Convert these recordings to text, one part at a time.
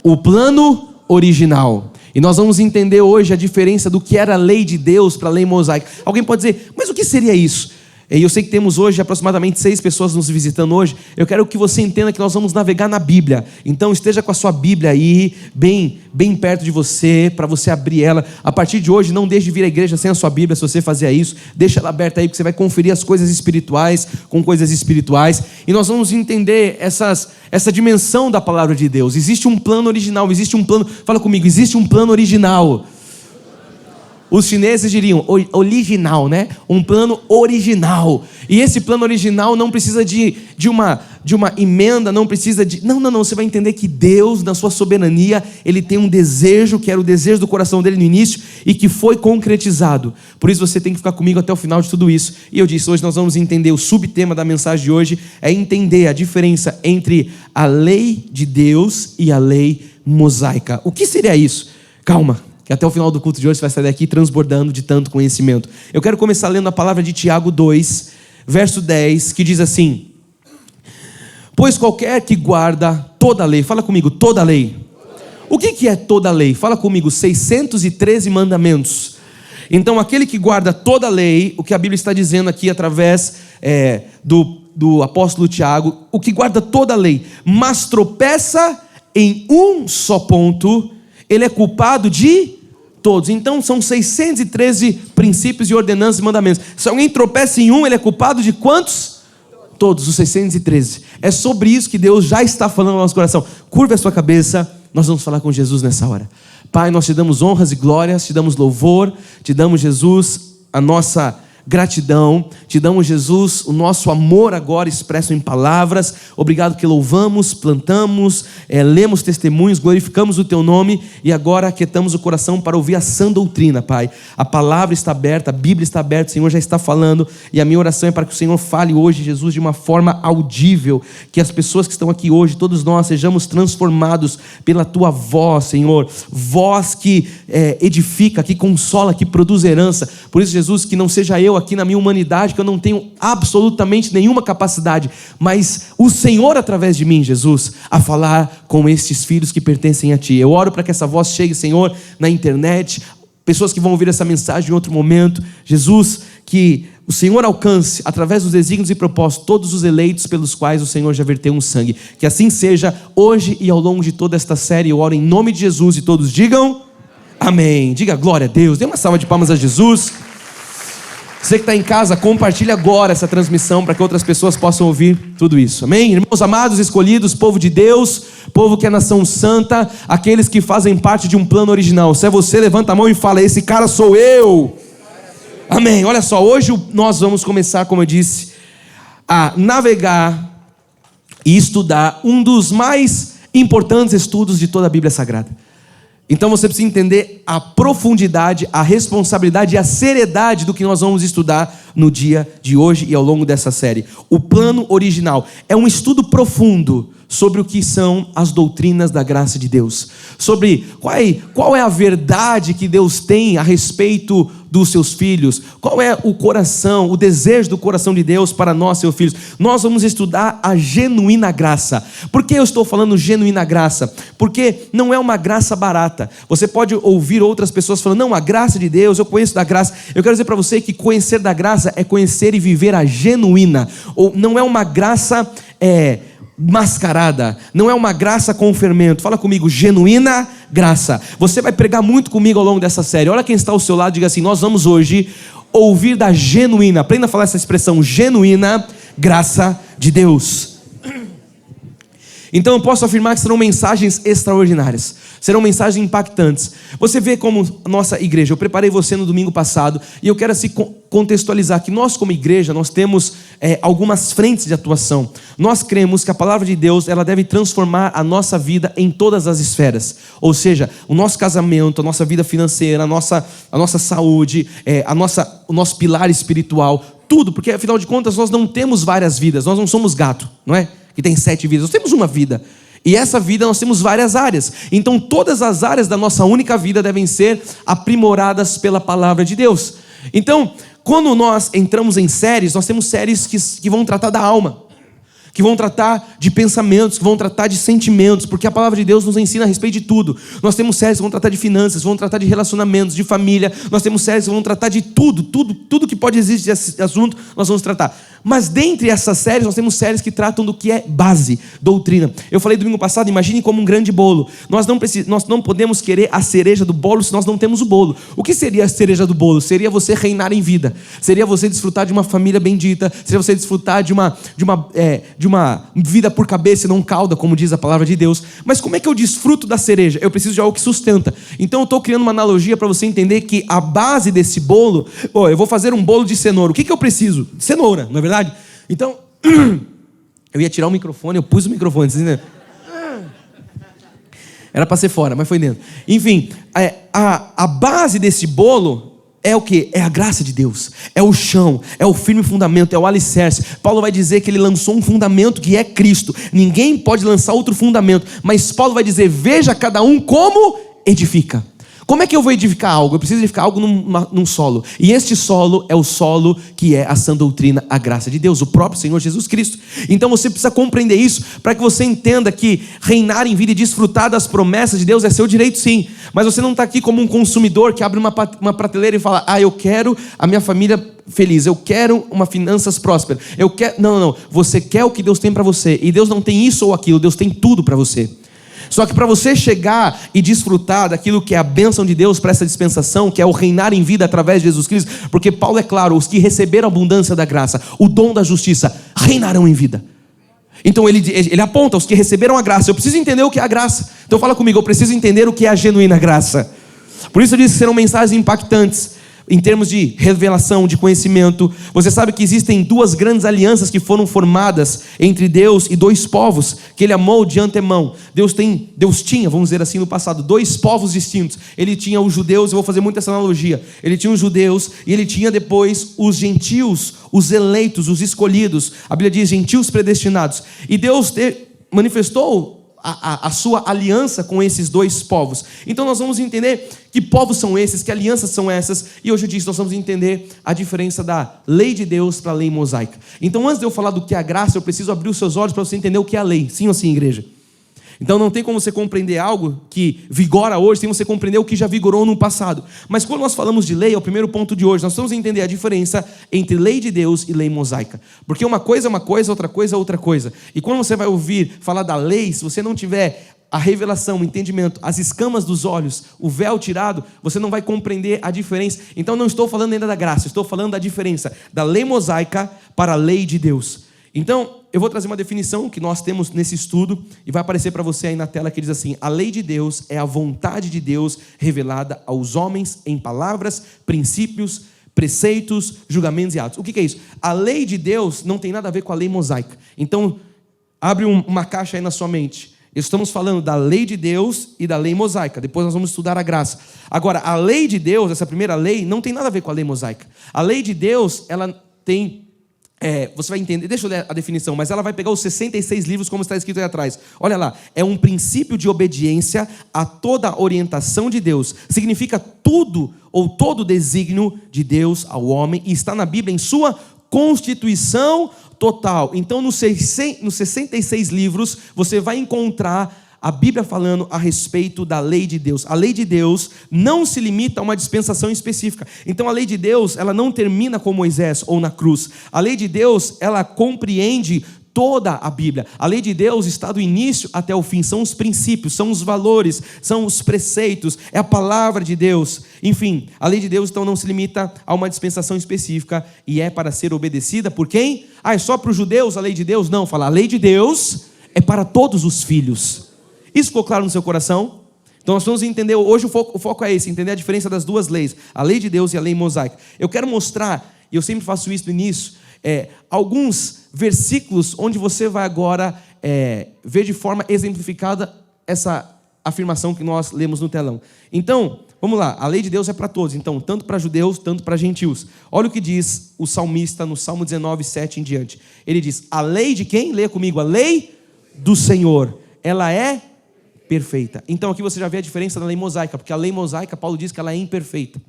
O plano original. E nós vamos entender hoje a diferença do que era a lei de Deus para a lei mosaica. Alguém pode dizer, mas o que seria isso? E eu sei que temos hoje aproximadamente 6 pessoas nos visitando hoje. Eu quero que você entenda que nós vamos navegar na Bíblia. Então esteja com a sua Bíblia aí, bem perto de você, para você abrir ela. A partir de hoje, não deixe de vir à igreja sem a sua Bíblia, se você fazer isso. Deixa ela aberta aí, porque você vai conferir as coisas espirituais com coisas espirituais. E nós vamos entender essa dimensão da palavra de Deus. Existe um plano original, existe um plano... Fala comigo, existe um plano original. Os chineses diriam original, né? Um plano original. E esse plano original não precisa de uma emenda, não precisa de... Não. Você vai entender que Deus, na sua soberania, Ele tem um desejo, que era o desejo do coração dele no início, e que foi concretizado. Por isso você tem que ficar comigo até o final de tudo isso. E eu disse, hoje nós vamos entender, o subtema da mensagem de hoje é entender a diferença entre a lei de Deus e a lei mosaica. O que seria isso? Calma. Que até o final do culto de hoje você vai sair daqui transbordando de tanto conhecimento. Eu quero começar lendo a palavra de Tiago 2, verso 10, que diz assim: pois qualquer que guarda toda a lei, fala comigo, toda a lei. O que é toda a lei? Fala comigo, 613 mandamentos. Então aquele que guarda toda a lei, o que a Bíblia está dizendo aqui através do apóstolo Tiago, o que guarda toda a lei, mas tropeça em um só ponto, ele é culpado de todos. Então são 613 princípios e ordenanças e mandamentos. Se alguém tropeça em um, ele é culpado de quantos? Todos, os 613. É sobre isso que Deus já está falando no nosso coração. Curva a sua cabeça, nós vamos falar com Jesus nessa hora. Pai, nós te damos honras e glórias, te damos louvor, te damos, Jesus, a nossa gratidão, te damos, Jesus, o nosso amor agora expresso em palavras. Obrigado que louvamos, plantamos, lemos testemunhos, glorificamos o teu nome e agora aquietamos o coração para ouvir a sã doutrina, Pai. A palavra está aberta, a Bíblia está aberta, o Senhor já está falando e a minha oração é para que o Senhor fale hoje, Jesus, de uma forma audível, que as pessoas que estão aqui hoje, todos nós, sejamos transformados pela tua voz, Senhor, voz que edifica, que consola, que produz herança. Por isso, Jesus, que não seja eu aqui na minha humanidade, que eu não tenho absolutamente nenhuma capacidade, mas o Senhor através de mim, Jesus, a falar com estes filhos que pertencem a Ti. Eu oro para que essa voz chegue, Senhor, na internet, pessoas que vão ouvir essa mensagem em outro momento. Jesus, que o Senhor alcance, através dos desígnios e propósitos, todos os eleitos pelos quais o Senhor já verteu um sangue. Que assim seja hoje e ao longo de toda esta série. Eu oro em nome de Jesus e todos digam amém. Diga glória a Deus. Dê uma salva de palmas a Jesus. Você que está em casa, compartilhe agora essa transmissão para que outras pessoas possam ouvir tudo isso. Amém? Irmãos amados, escolhidos, povo de Deus, povo que é nação santa, aqueles que fazem parte de um plano original. Se é você, levanta a mão e fala, esse cara sou eu. Amém. Olha só, hoje nós vamos começar, como eu disse, a navegar e estudar um dos mais importantes estudos de toda a Bíblia Sagrada. Então você precisa entender a profundidade, a responsabilidade e a seriedade do que nós vamos estudar no dia de hoje e ao longo dessa série. O plano original é um estudo profundo sobre o que são as doutrinas da graça de Deus. Sobre qual é a verdade que Deus tem a respeito dos seus filhos. Qual é o coração, o desejo do coração de Deus para nós, seus filhos. Nós vamos estudar a genuína graça. Por que eu estou falando genuína graça? Porque não é uma graça barata. Você pode ouvir outras pessoas falando, não, a graça de Deus, eu conheço da graça. Eu quero dizer para você que conhecer da graça é conhecer e viver a genuína. Ou não é uma graça mascarada, não é uma graça com fermento. Fala comigo, genuína graça. Você vai pregar muito comigo ao longo dessa série. Olha quem está ao seu lado, diga assim, nós vamos hoje ouvir da genuína, aprenda a falar essa expressão, genuína graça de Deus. Então eu posso afirmar que serão mensagens extraordinárias, serão mensagens impactantes. Você vê como a nossa igreja, eu preparei você no domingo passado, e eu quero assim contextualizar que nós como igreja, nós temos algumas frentes de atuação. Nós cremos que a palavra de Deus, ela deve transformar a nossa vida em todas as esferas. Ou seja, o nosso casamento, a nossa vida financeira, a nossa saúde, o nosso pilar espiritual, tudo, porque afinal de contas nós não temos várias vidas, nós não somos gato, não é? Que tem 7 vidas, nós temos uma vida. E essa vida nós temos várias áreas. Então todas as áreas da nossa única vida devem ser aprimoradas pela palavra de Deus. Então, quando nós entramos em séries, nós temos séries que vão tratar da alma. que vão tratar de pensamentos, que vão tratar de sentimentos, porque a palavra de Deus nos ensina a respeito de tudo. Nós temos séries que vão tratar de finanças, vão tratar de relacionamentos, de família. Nós temos séries que vão tratar de tudo que pode existir esse assunto, nós vamos tratar. Mas dentre essas séries, nós temos séries que tratam do que é base, doutrina. Eu falei domingo passado, imagine como um grande bolo. Nós não podemos querer a cereja do bolo se nós não temos o bolo. O que seria a cereja do bolo? Seria você reinar em vida. Seria você desfrutar de uma família bendita. Seria você desfrutar de uma vida por cabeça e não cauda, como diz a palavra de Deus. Mas como é que eu desfruto da cereja? Eu preciso de algo que sustenta. Então eu estou criando uma analogia para você entender que a base desse bolo... eu vou fazer um bolo de cenoura. O que eu preciso? Cenoura, não é verdade? Então, eu ia tirar o microfone, eu pus o microfone, vocês entenderam? Era para ser fora, mas foi dentro. Enfim, a base desse bolo é o quê? É a graça de Deus, é o chão, é o firme fundamento, é o alicerce. Paulo vai dizer que ele lançou um fundamento que é Cristo. Ninguém pode lançar outro fundamento, mas Paulo vai dizer, veja cada um como edifica. Como é que eu vou edificar algo? Eu preciso edificar algo num solo. E este solo é o solo que é a sã doutrina, a graça de Deus, o próprio Senhor Jesus Cristo. Então você precisa compreender isso para que você entenda que reinar em vida e desfrutar das promessas de Deus é seu direito, sim. Mas você não está aqui como um consumidor que abre uma prateleira e fala, eu quero a minha família feliz, eu quero uma finanças prósperas. Não. Você quer o que Deus tem para você. E Deus não tem isso ou aquilo, Deus tem tudo para você. Só que para você chegar e desfrutar daquilo que é a bênção de Deus para essa dispensação, que é o reinar em vida através de Jesus Cristo, porque Paulo é claro, os que receberam a abundância da graça, o dom da justiça, reinarão em vida. Então ele aponta, os que receberam a graça, eu preciso entender o que é a graça. Então fala comigo, eu preciso entender o que é a genuína graça. Por isso eu disse que serão mensagens impactantes, em termos de revelação, de conhecimento. Você sabe que existem duas grandes alianças que foram formadas entre Deus e dois povos, que Ele amou de antemão. Deus tinha, vamos dizer assim, no passado, dois povos distintos. Ele tinha os judeus, eu vou fazer muito essa analogia. Ele tinha os judeus e ele tinha depois os gentios, os eleitos, os escolhidos. A Bíblia diz gentios predestinados. E Deus manifestou a sua aliança com esses dois povos. Então nós vamos entender que povos são esses, que alianças são essas, e hoje eu disse, nós vamos entender a diferença da lei de Deus para a lei mosaica. Então antes de eu falar do que é a graça, eu preciso abrir os seus olhos para você entender o que é a lei, sim ou sim, igreja? Então não tem como você compreender algo que vigora hoje sem você compreender o que já vigorou no passado. Mas quando nós falamos de lei, é o primeiro ponto de hoje, nós vamos entender a diferença entre lei de Deus e lei mosaica. Porque uma coisa é uma coisa, outra coisa é outra coisa. E quando você vai ouvir falar da lei, se você não tiver a revelação, o entendimento, as escamas dos olhos, o véu tirado, você não vai compreender a diferença. Então não estou falando ainda da graça, estou falando da diferença da lei mosaica para a lei de Deus. Então, eu vou trazer uma definição que nós temos nesse estudo e vai aparecer para você aí na tela que diz assim: a lei de Deus é a vontade de Deus revelada aos homens em palavras, princípios, preceitos, julgamentos e atos. O que é isso? A lei de Deus não tem nada a ver com a lei mosaica. Então, abre uma caixa aí na sua mente. Estamos falando da lei de Deus e da lei mosaica. Depois nós vamos estudar a graça. Agora, a lei de Deus, essa primeira lei, não tem nada a ver com a lei mosaica. A lei de Deus, ela tem... você vai entender, deixa eu ler a definição, mas ela vai pegar os 66 livros como está escrito aí atrás. Olha lá, é um princípio de obediência a toda a orientação de Deus. Significa tudo ou todo o desígnio de Deus ao homem e está na Bíblia em sua constituição total. Então nos 66 livros você vai encontrar a Bíblia falando a respeito da lei de Deus. A lei de Deus não se limita a uma dispensação específica. Então a lei de Deus, ela não termina com Moisés ou na cruz. A lei de Deus, ela compreende toda a Bíblia. A lei de Deus está do início até o fim. São os princípios, são os valores, são os preceitos, é a palavra de Deus. Enfim, a lei de Deus então não se limita a uma dispensação específica e é para ser obedecida por quem? É só para os judeus a lei de Deus? Não, fala, a lei de Deus é para todos os filhos. Isso ficou claro no seu coração? Então nós vamos entender, hoje o foco é esse, entender a diferença das duas leis, a lei de Deus e a lei mosaica. Eu quero mostrar, e eu sempre faço isso no início, alguns versículos onde você vai agora ver de forma exemplificada essa afirmação que nós lemos no telão. Então, vamos lá, a lei de Deus é para todos, então, tanto para judeus, tanto para gentios. Olha o que diz o salmista no Salmo 19, 7 em diante. Ele diz, a lei de quem? Leia comigo, a lei do Senhor, ela é perfeita. Então aqui você já vê a diferença da lei mosaica, porque a lei mosaica, Paulo diz que ela é imperfeita.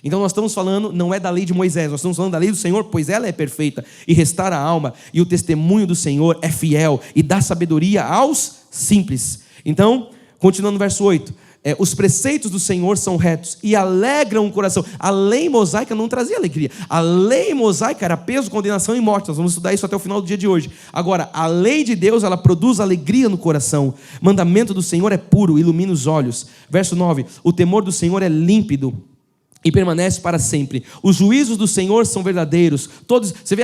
Então nós estamos falando, não é da lei de Moisés, nós estamos falando da lei do Senhor, pois ela é perfeita e restaura a alma, e o testemunho do Senhor é fiel e dá sabedoria aos simples. Então, continuando no verso 8, os preceitos do Senhor são retos e alegram o coração. A lei mosaica não trazia alegria. A lei mosaica era peso, condenação e morte. Nós vamos estudar isso até o final do dia de hoje. Agora, a lei de Deus, ela produz alegria no coração. Mandamento do Senhor é puro, ilumina os olhos. Verso 9, o temor do Senhor é límpido e permanece para sempre. Os juízos do Senhor são verdadeiros. Todos, você vê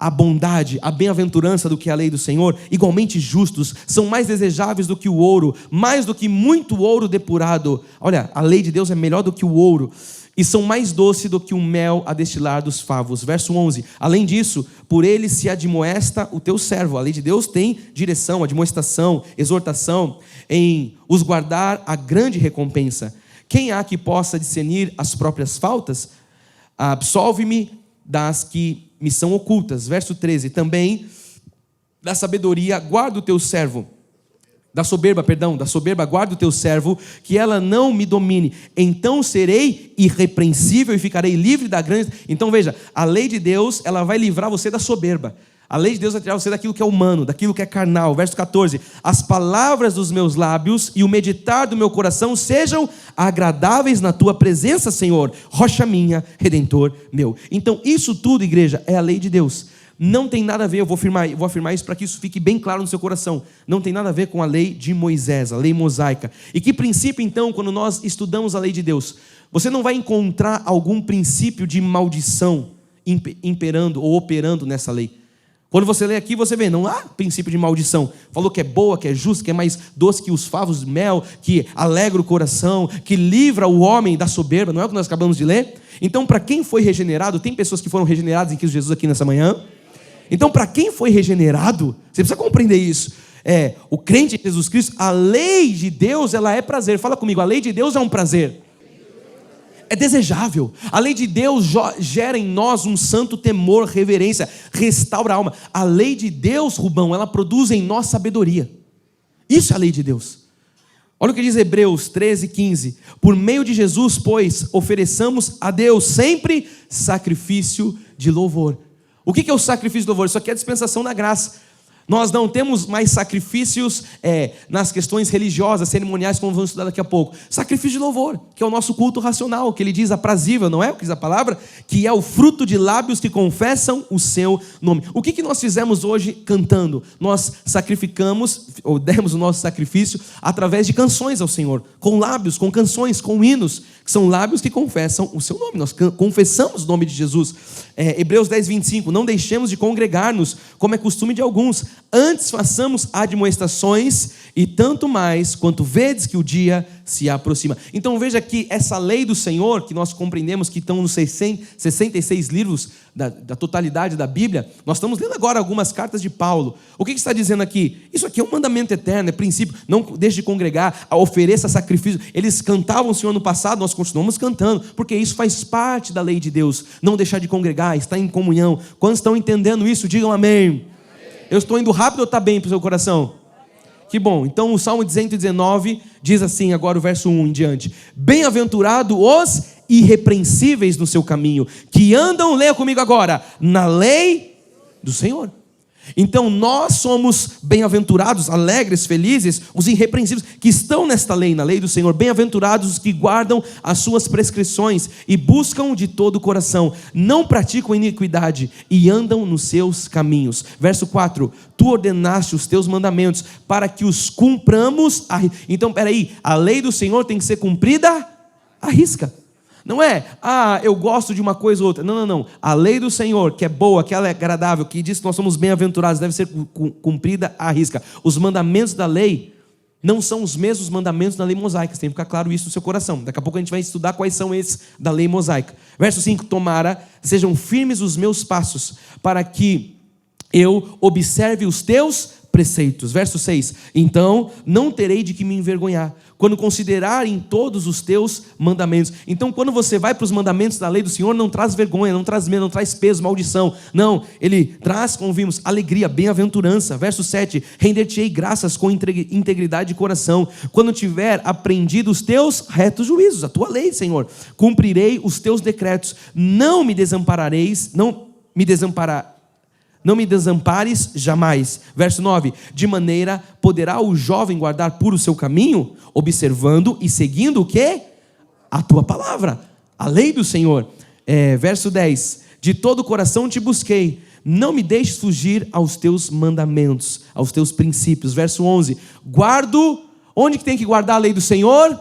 a bondade, a bem-aventurança do que a lei do Senhor, igualmente justos, são mais desejáveis do que o ouro, mais do que muito ouro depurado. Olha, a lei de Deus é melhor do que o ouro, e são mais doce do que o mel a destilar dos favos. Verso 11, além disso, por ele se admoesta o teu servo. A lei de Deus tem direção, admoestação, exortação, em os guardar a grande recompensa. Quem há que possa discernir as próprias faltas? Absolve-me das que me são ocultas. Verso 13, também da sabedoria guarda o teu servo, da soberba guarda o teu servo, que ela não me domine, então serei irrepreensível e ficarei livre da grande. Então veja, a lei de Deus, ela vai livrar você da soberba. A lei de Deus vai tirar você daquilo que é humano, daquilo que é carnal. Verso 14, as palavras dos meus lábios e o meditar do meu coração sejam agradáveis na tua presença, Senhor, rocha minha, Redentor meu. Então isso tudo, igreja, é a lei de Deus. Não tem nada a ver, eu vou afirmar isso para que isso fique bem claro no seu coração. Não tem nada a ver com a lei de Moisés, a lei mosaica. E que princípio então, quando nós estudamos a lei de Deus, você não vai encontrar algum princípio de maldição imperando ou operando nessa lei. Quando você lê aqui, você vê, não há princípio de maldição. Falou que é boa, que é justa, que é mais doce que os favos de mel, que alegra o coração, que livra o homem da soberba. Não é o que nós acabamos de ler? Então, para quem foi regenerado, tem pessoas que foram regeneradas em Cristo Jesus aqui nessa manhã. Então, para quem foi regenerado, você precisa compreender isso. O crente em Jesus Cristo, a lei de Deus, ela é prazer. Fala comigo, a lei de Deus é um prazer. É desejável. A lei de Deus gera em nós um santo temor, reverência, restaura a alma. A lei de Deus, Rubão, ela produz em nós sabedoria. Isso é a lei de Deus. Olha o que diz Hebreus 13, 15. Por meio de Jesus, pois, ofereçamos a Deus sempre sacrifício de louvor. O que é o sacrifício de louvor? Isso aqui é a dispensação da graça. Nós não temos mais sacrifícios nas questões religiosas, cerimoniais, como vamos estudar daqui a pouco. Sacrifício de louvor, que é o nosso culto racional, que ele diz aprazível, não é o que diz a palavra? Que é o fruto de lábios que confessam o seu nome. O que nós fizemos hoje cantando? Nós sacrificamos, ou demos o nosso sacrifício através de canções ao Senhor, com lábios, com canções, com hinos, que são lábios que confessam o seu nome. Nós confessamos o nome de Jesus. Hebreus 10, 25, não deixemos de congregar-nos, como é costume de alguns, antes façamos admoestações, e tanto mais, quanto vedes que o dia se aproxima. Então veja que essa lei do Senhor, que nós compreendemos que estão nos 66 livros da totalidade da Bíblia, nós estamos lendo agora algumas cartas de Paulo. O que está dizendo aqui? Isso aqui é um mandamento eterno, é princípio, não deixe de congregar, ofereça sacrifício. Eles cantavam o Senhor no passado, nós continuamos cantando, porque isso faz parte da lei de Deus, não deixar de congregar, estar em comunhão. Quando estão entendendo isso, digam amém. Eu estou indo rápido ou está bem para o seu coração? Que bom. Então o Salmo 119 diz assim, agora o verso 1 em diante: bem-aventurado os irrepreensíveis no seu caminho, que andam, leia comigo agora, na lei do Senhor. Então nós somos bem-aventurados, alegres, felizes, os irrepreensíveis que estão nesta lei, na lei do Senhor. Bem-aventurados os que guardam as suas prescrições e buscam de todo o coração, não praticam iniquidade e andam nos seus caminhos. Verso 4, tu ordenaste os teus mandamentos para que os cumpramos. Então peraí, a lei do Senhor tem que ser cumprida à risca. Não é, eu gosto de uma coisa ou outra. Não. A lei do Senhor, que é boa, que ela é agradável, que diz que nós somos bem-aventurados, deve ser cumprida à risca. Os mandamentos da lei não são os mesmos mandamentos da lei mosaica. Tem que ficar claro isso no seu coração. Daqui a pouco a gente vai estudar quais são esses da lei mosaica. Verso 5, tomara, sejam firmes os meus passos, para que eu observe os teus preceitos. Verso 6, então não terei de que me envergonhar, quando considerarem todos os teus mandamentos. Então quando você vai para os mandamentos da lei do Senhor, não traz vergonha, não traz medo, não traz peso, maldição. Não, ele traz, como vimos, alegria, bem-aventurança. Verso 7, render-te-ei graças com integridade de coração, quando tiver aprendido os teus retos juízos, a tua lei, Senhor. Cumprirei os teus decretos, não me desampares jamais. Verso 9, de maneira poderá o jovem guardar puro o seu caminho, observando e seguindo o quê? A tua palavra, a lei do Senhor. Verso 10, de todo o coração te busquei, não me deixes fugir aos teus mandamentos, aos teus princípios. Verso 11, guardo, onde que tem que guardar a lei do Senhor?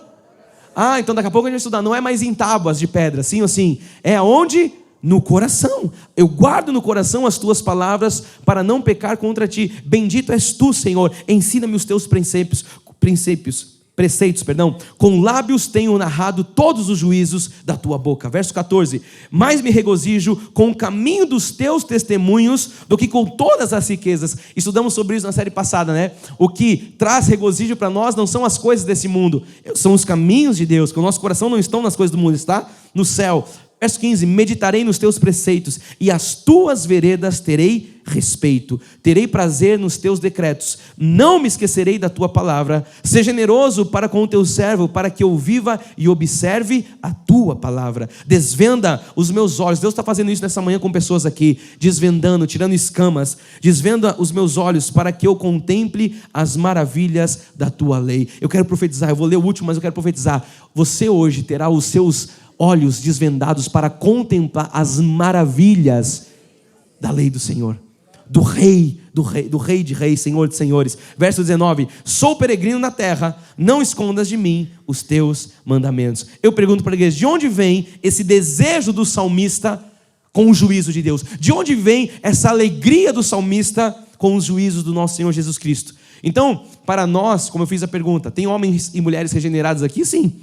Então daqui a pouco a gente vai estudar, não é mais em tábuas de pedra, sim ou sim, é onde? No coração. Eu guardo no coração as tuas palavras para não pecar contra ti. Bendito és tu, Senhor, ensina-me os teus preceitos, com lábios tenho narrado todos os juízos da tua boca. Verso 14, mais me regozijo com o caminho dos teus testemunhos do que com todas as riquezas. Estudamos sobre isso na série passada, né? O que traz regozijo para nós não são as coisas desse mundo, são os caminhos de Deus, que o nosso coração não está nas coisas do mundo, está no céu. Verso 15, meditarei nos teus preceitos, e as tuas veredas terei respeito, terei prazer nos teus decretos, não me esquecerei da tua palavra. Seja generoso para com o teu servo, para que eu viva e observe a tua palavra. Desvenda os meus olhos. Deus está fazendo isso nessa manhã com pessoas aqui, desvendando, tirando escamas. Desvenda os meus olhos para que eu contemple as maravilhas da tua lei. Eu quero profetizar, eu vou ler o último, mas eu quero profetizar. Você hoje terá os seus olhos desvendados para contemplar as maravilhas da lei do Senhor, do rei de reis, Senhor de senhores. Verso 19, sou peregrino na terra, não escondas de mim os teus mandamentos. Eu pergunto para a igreja, de onde vem esse desejo do salmista com o juízo de Deus? De onde vem essa alegria do salmista com os juízos do nosso Senhor Jesus Cristo? Então, para nós, como eu fiz a pergunta, tem homens e mulheres regenerados aqui? Sim.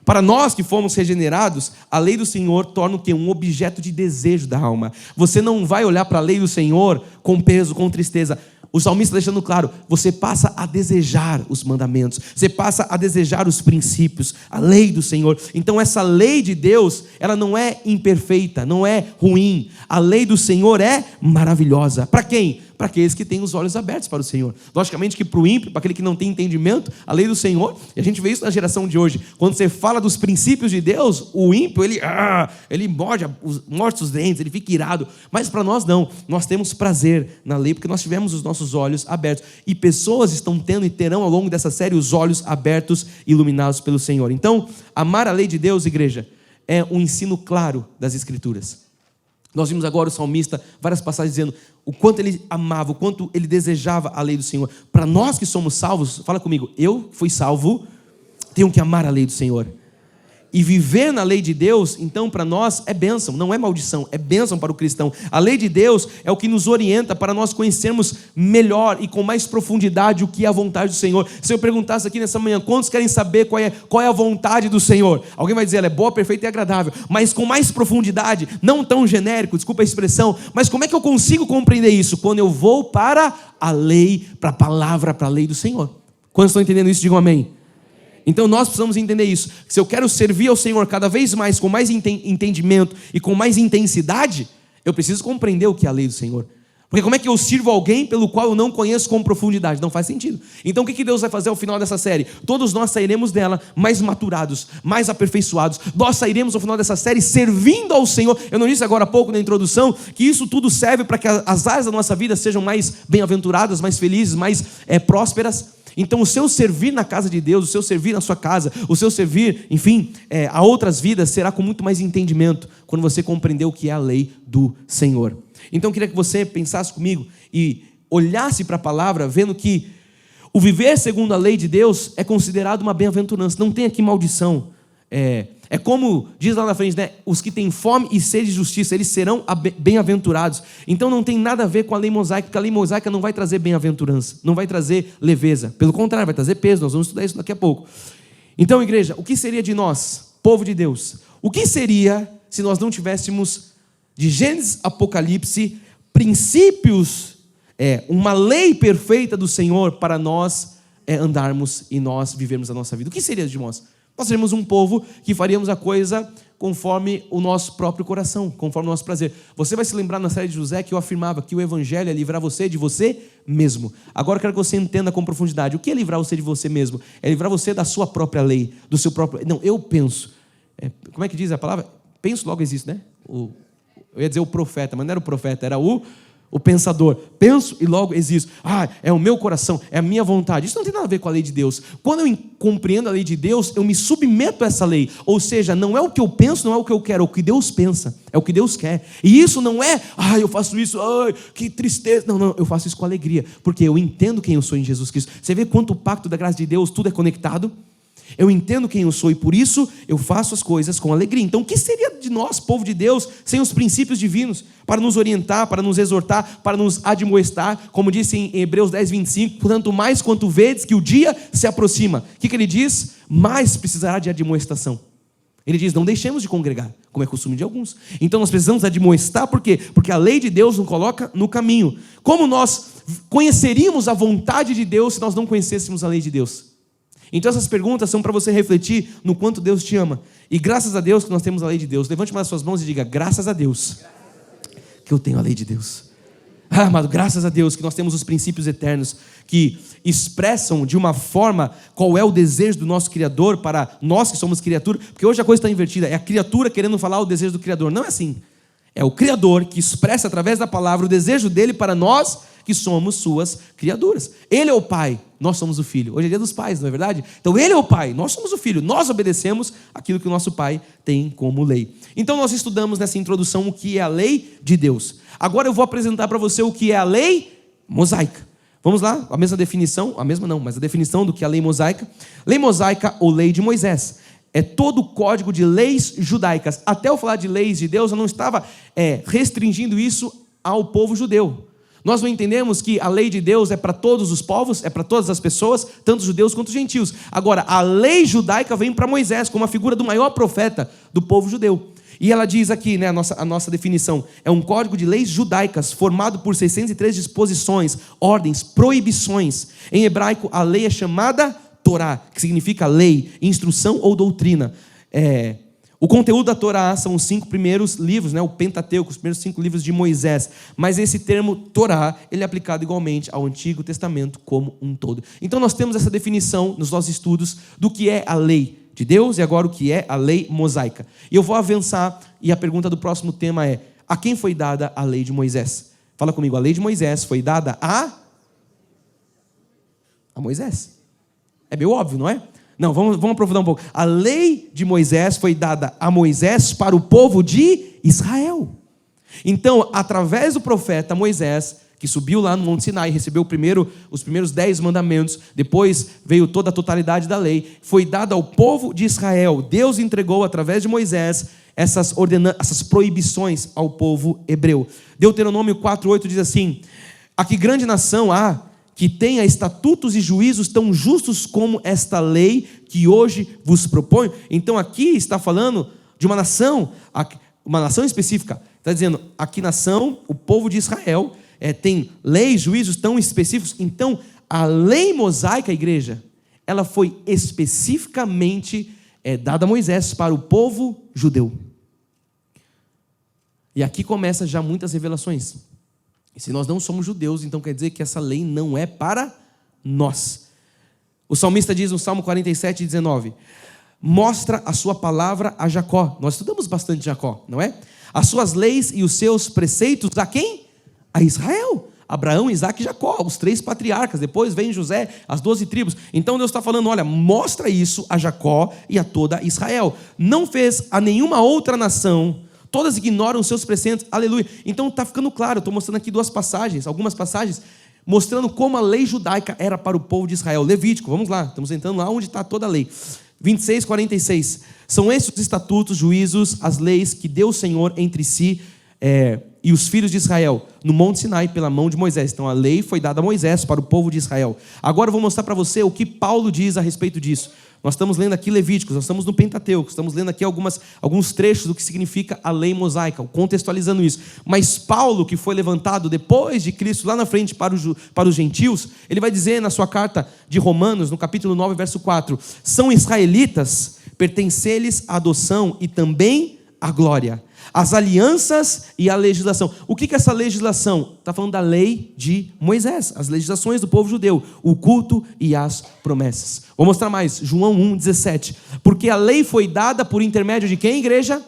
Para nós que fomos regenerados, a lei do Senhor torna o quê? Um objeto de desejo da alma. Você não vai olhar para a lei do Senhor com peso, com tristeza. O salmista deixando claro, você passa a desejar os mandamentos, você passa a desejar os princípios, a lei do Senhor. Então essa lei de Deus, ela não é imperfeita, não é ruim. A lei do Senhor é maravilhosa. Para quem? Para aqueles que têm os olhos abertos para o Senhor. Logicamente que para o ímpio, para aquele que não tem entendimento, a lei do Senhor, e a gente vê isso na geração de hoje, quando você fala dos princípios de Deus, o ímpio, ele morde os dentes, ele fica irado. Mas para nós não, nós temos prazer na lei, porque nós tivemos os nossos olhos abertos. E pessoas estão tendo e terão ao longo dessa série os olhos abertos, iluminados pelo Senhor. Então, amar a lei de Deus, igreja, é um ensino claro das Escrituras. Nós vimos agora o salmista, várias passagens dizendo o quanto ele amava, o quanto ele desejava a lei do Senhor. Para nós que somos salvos, fala comigo, eu fui salvo, tenho que amar a lei do Senhor. E viver na lei de Deus, então para nós é bênção, não é maldição, é bênção para o cristão. A lei de Deus é o que nos orienta para nós conhecermos melhor e com mais profundidade o que é a vontade do Senhor. Se eu perguntasse aqui nessa manhã, quantos querem saber qual é a vontade do Senhor? Alguém vai dizer, ela é boa, perfeita e agradável, mas com mais profundidade, não tão genérico, desculpa a expressão, mas como é que eu consigo compreender isso? Quando eu vou para a lei, para a palavra, para a lei do Senhor. Quantos estão entendendo isso? Digam amém. Então nós precisamos entender isso. Se eu quero servir ao Senhor cada vez mais, com mais entendimento e com mais intensidade, eu preciso compreender o que é a lei do Senhor. Porque como é que eu sirvo alguém pelo qual eu não conheço com profundidade? Não faz sentido. Então o que Deus vai fazer ao final dessa série? Todos nós sairemos dela mais maturados, mais aperfeiçoados. Nós sairemos ao final dessa série servindo ao Senhor. Eu não disse agora há pouco na introdução que isso tudo serve para que as áreas da nossa vida sejam mais bem-aventuradas, mais felizes, mais prósperas. Então o seu servir na casa de Deus, o seu servir na sua casa, o seu servir, enfim, a outras vidas será com muito mais entendimento quando você compreender o que é a lei do Senhor. Então eu queria que você pensasse comigo e olhasse para a palavra, vendo que o viver segundo a lei de Deus é considerado uma bem-aventurança. Não tem aqui maldição. É como diz lá na frente, né? Os que têm fome e sede de justiça, eles serão bem-aventurados. Então não tem nada a ver com a lei mosaica, porque a lei mosaica não vai trazer bem-aventurança, não vai trazer leveza. Pelo contrário, vai trazer peso. Nós vamos estudar isso daqui a pouco. Então, igreja, o que seria de nós, povo de Deus? O que seria se nós não tivéssemos de Gênesis, Apocalipse, princípios uma lei perfeita do Senhor para nós andarmos e nós vivermos a nossa vida. O que seria de nós? Nós seríamos um povo que faríamos a coisa conforme o nosso próprio coração, conforme o nosso prazer. Você vai se lembrar na série de José que eu afirmava que o evangelho é livrar você de você mesmo. Agora eu quero que você entenda com profundidade. O que é livrar você de você mesmo? É livrar você da sua própria lei, do seu próprio... Não, eu penso. Como é que diz a palavra? Penso, logo existe, né? Eu ia dizer o profeta, mas não era o profeta, era o pensador. Penso e logo existo. É o meu coração, é a minha vontade. Isso não tem nada a ver com a lei de Deus. Quando eu compreendo a lei de Deus, eu me submeto a essa lei. Ou seja, não é o que eu penso, não é o que eu quero, é o que Deus pensa, é o que Deus quer. E isso não é, eu faço isso, que tristeza. Não, eu faço isso com alegria, porque eu entendo quem eu sou em Jesus Cristo. Você vê quanto o pacto da graça de Deus, tudo é conectado? Eu entendo quem eu sou e por isso eu faço as coisas com alegria. Então o que seria de nós, povo de Deus, sem os princípios divinos para nos orientar, para nos exortar, para nos admoestar? Como disse em Hebreus 10, 25, portanto mais quanto vedes que o dia se aproxima. O que ele diz? Mais precisará de admoestação. Ele diz, não deixemos de congregar, como é costume de alguns. Então nós precisamos admoestar, por quê? Porque a lei de Deus nos coloca no caminho. Como nós conheceríamos a vontade de Deus se nós não conhecêssemos a lei de Deus? Então essas perguntas são para você refletir no quanto Deus te ama. E graças a Deus que nós temos a lei de Deus. Levante uma das suas mãos e diga, graças a Deus que eu tenho a lei de Deus. Amado, graças a Deus que nós temos os princípios eternos que expressam de uma forma qual é o desejo do nosso Criador para nós que somos criatura. Porque hoje a coisa está invertida, é a criatura querendo falar o desejo do Criador. Não é assim. É o Criador que expressa através da palavra o desejo dele para nós que somos suas criaturas. Ele é o Pai, nós somos o Filho. Hoje é dia dos pais, não é verdade? Então ele é o Pai, nós somos o Filho. Nós obedecemos aquilo que o nosso Pai tem como lei. Então nós estudamos nessa introdução o que é a lei de Deus. Agora eu vou apresentar para você o que é a lei mosaica. Vamos lá, a mesma definição, mas a definição do que é a lei mosaica. Lei mosaica ou lei de Moisés é todo o código de leis judaicas. Até eu falar de leis de Deus, eu não estava restringindo isso ao povo judeu. Nós não entendemos que a lei de Deus é para todos os povos, é para todas as pessoas, tanto judeus quanto gentios. Agora, a lei judaica vem para Moisés, como a figura do maior profeta do povo judeu. E ela diz aqui, a nossa definição, é um código de leis judaicas, formado por 603 disposições, ordens, proibições. Em hebraico, a lei é chamada Torá, que significa lei, instrução ou doutrina. O conteúdo da Torá são os 5 primeiros livros, o Pentateuco, os primeiros 5 livros de Moisés. Mas esse termo Torá, ele é aplicado igualmente ao Antigo Testamento como um todo. Então nós temos essa definição nos nossos estudos do que é a lei de Deus e agora o que é a lei mosaica. E eu vou avançar e a pergunta do próximo tema é: a quem foi dada a lei de Moisés? Fala comigo, a lei de Moisés foi dada a Moisés. É meio óbvio, não é? Não, vamos aprofundar um pouco. A lei de Moisés foi dada a Moisés para o povo de Israel. Então, através do profeta Moisés, que subiu lá no Monte Sinai, recebeu os primeiros 10 mandamentos, depois veio toda a totalidade da lei, foi dada ao povo de Israel. Deus entregou, através de Moisés, essas proibições ao povo hebreu. Deuteronômio 4:8 diz assim: a que grande nação há que tenha estatutos e juízos tão justos como esta lei que hoje vos proponho. Então aqui está falando de uma nação específica. Está dizendo, aqui nação, o povo de Israel, tem leis, juízos tão específicos. Então a lei mosaica, igreja, ela foi especificamente dada a Moisés para o povo judeu. E aqui começa já muitas revelações. E se nós não somos judeus, então quer dizer que essa lei não é para nós. O salmista diz no Salmo 47:19, mostra a sua palavra a Jacó. Nós estudamos bastante Jacó, não é? As suas leis e os seus preceitos a quem? A Israel. Abraão, Isaac e Jacó, os 3 patriarcas. Depois vem José, as 12 tribos. Então Deus está falando, olha, mostra isso a Jacó e a toda Israel. Não fez a nenhuma outra nação. Todas ignoram os seus preceitos, aleluia. Então está ficando claro, eu estou mostrando aqui algumas passagens, mostrando como a lei judaica era para o povo de Israel. Levítico, vamos lá, estamos entrando lá onde está toda a lei. 26:46. São esses os estatutos, juízos, as leis que Deus Senhor entre si e os filhos de Israel no Monte Sinai pela mão de Moisés. Então a lei foi dada a Moisés para o povo de Israel. Agora eu vou mostrar para você o que Paulo diz a respeito disso. Nós estamos lendo aqui Levíticos, nós estamos no Pentateuco, estamos lendo aqui alguns trechos do que significa a lei mosaica, contextualizando isso. Mas Paulo, que foi levantado depois de Cristo lá na frente para os gentios, ele vai dizer na sua carta de Romanos, no capítulo 9, verso 4, são israelitas, pertence-lhes a adoção e também a glória, as alianças e a legislação. O que é essa legislação? Está falando da lei de Moisés, as legislações do povo judeu, o culto e as promessas. Vou mostrar mais, João 1,17. Porque a lei foi dada por intermédio de quem, igreja?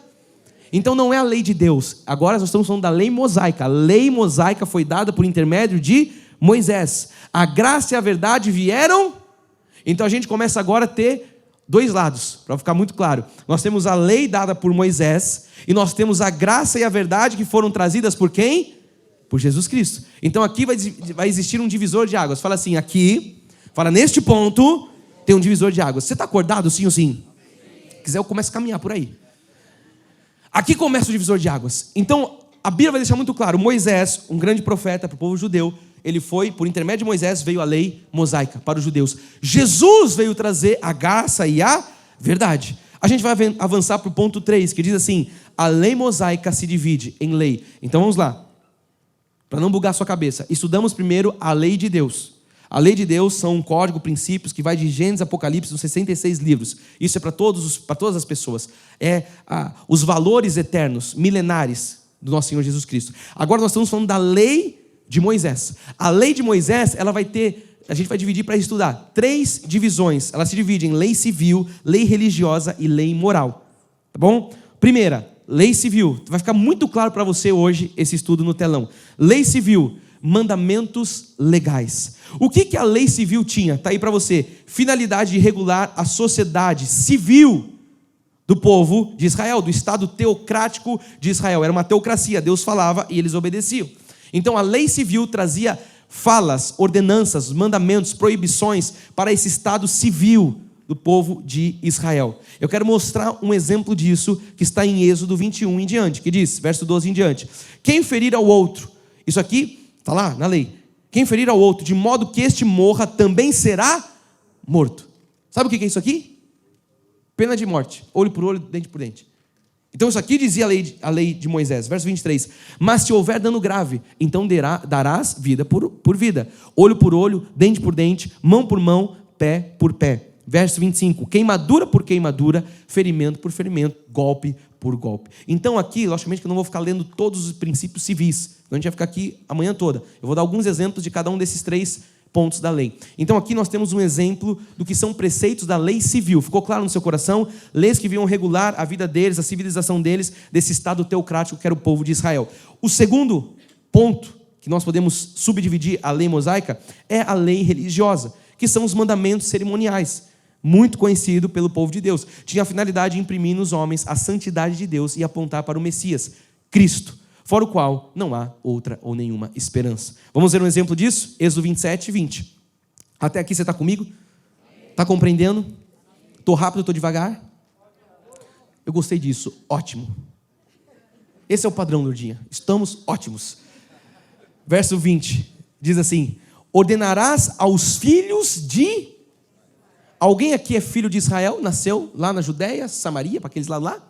Então não é a lei de Deus. Agora nós estamos falando da lei mosaica. A lei mosaica foi dada por intermédio de Moisés. A graça e a verdade vieram. Então a gente começa agora a ter dois lados, para ficar muito claro. Nós temos a lei dada por Moisés e nós temos a graça e a verdade que foram trazidas por quem? Por Jesus Cristo. Então aqui vai existir um divisor de águas. Fala assim, aqui, fala neste ponto, tem um divisor de águas. Você está acordado, sim ou sim? Se quiser eu começo a caminhar por aí. Aqui começa o divisor de águas. Então a Bíblia vai deixar muito claro, Moisés, um grande profeta para o povo judeu, ele foi, por intermédio de Moisés, veio a lei mosaica para os judeus. Jesus veio trazer a graça e a verdade. A gente vai avançar para o ponto 3, que diz assim, a lei mosaica se divide em lei. Então vamos lá, para não bugar a sua cabeça. Estudamos primeiro a lei de Deus. A lei de Deus são um código, princípios, que vai de Gênesis a Apocalipse, nos 66 livros. Isso é para todas as pessoas. Os valores eternos, milenares do nosso Senhor Jesus Cristo. Agora nós estamos falando da lei de Moisés. A lei de Moisés, ela vai ter, a gente vai dividir para estudar 3 divisões. Ela se divide em lei civil, lei religiosa e lei moral. Tá bom? Primeira, lei civil. Vai ficar muito claro para você hoje esse estudo no telão. Lei civil, mandamentos legais. O que a lei civil tinha? Está aí para você. Finalidade de regular a sociedade civil do povo de Israel, do Estado teocrático de Israel. Era uma teocracia, Deus falava e eles obedeciam. Então a lei civil trazia falas, ordenanças, mandamentos, proibições para esse estado civil do povo de Israel. Eu quero mostrar um exemplo disso que está em Êxodo 21 em diante, que diz, verso 12 em diante, quem ferir ao outro, isso aqui está lá na lei, quem ferir ao outro de modo que este morra também será morto. Sabe o que é isso aqui? Pena de morte, olho por olho, dente por dente. Então isso aqui dizia a lei de Moisés, verso 23, mas se houver dano grave, então darás vida por vida, olho por olho, dente por dente, mão por mão, pé por pé. Verso 25, queimadura por queimadura, ferimento por ferimento, golpe por golpe. Então aqui, logicamente que eu não vou ficar lendo todos os princípios civis, a gente vai ficar aqui a manhã toda. Eu vou dar alguns exemplos de cada um desses 3 pontos da lei. Então aqui nós temos um exemplo do que são preceitos da lei civil. Ficou claro no seu coração? Leis que vinham regular a vida deles, a civilização deles, desse estado teocrático que era o povo de Israel. O segundo ponto que nós podemos subdividir a lei mosaica é a lei religiosa, que são os mandamentos cerimoniais, muito conhecido pelo povo de Deus. Tinha a finalidade de imprimir nos homens a santidade de Deus e apontar para o Messias, Cristo, fora o qual não há outra ou nenhuma esperança. Vamos ver um exemplo disso? Êxodo 27, 20. Até aqui você está comigo? Está compreendendo? Estou rápido, estou devagar? Eu gostei disso, ótimo. Esse é o padrão, Lourdinha. Estamos ótimos. Verso 20, diz assim, ordenarás aos filhos de... Alguém aqui é filho de Israel? Nasceu lá na Judéia, Samaria, para aqueles lá?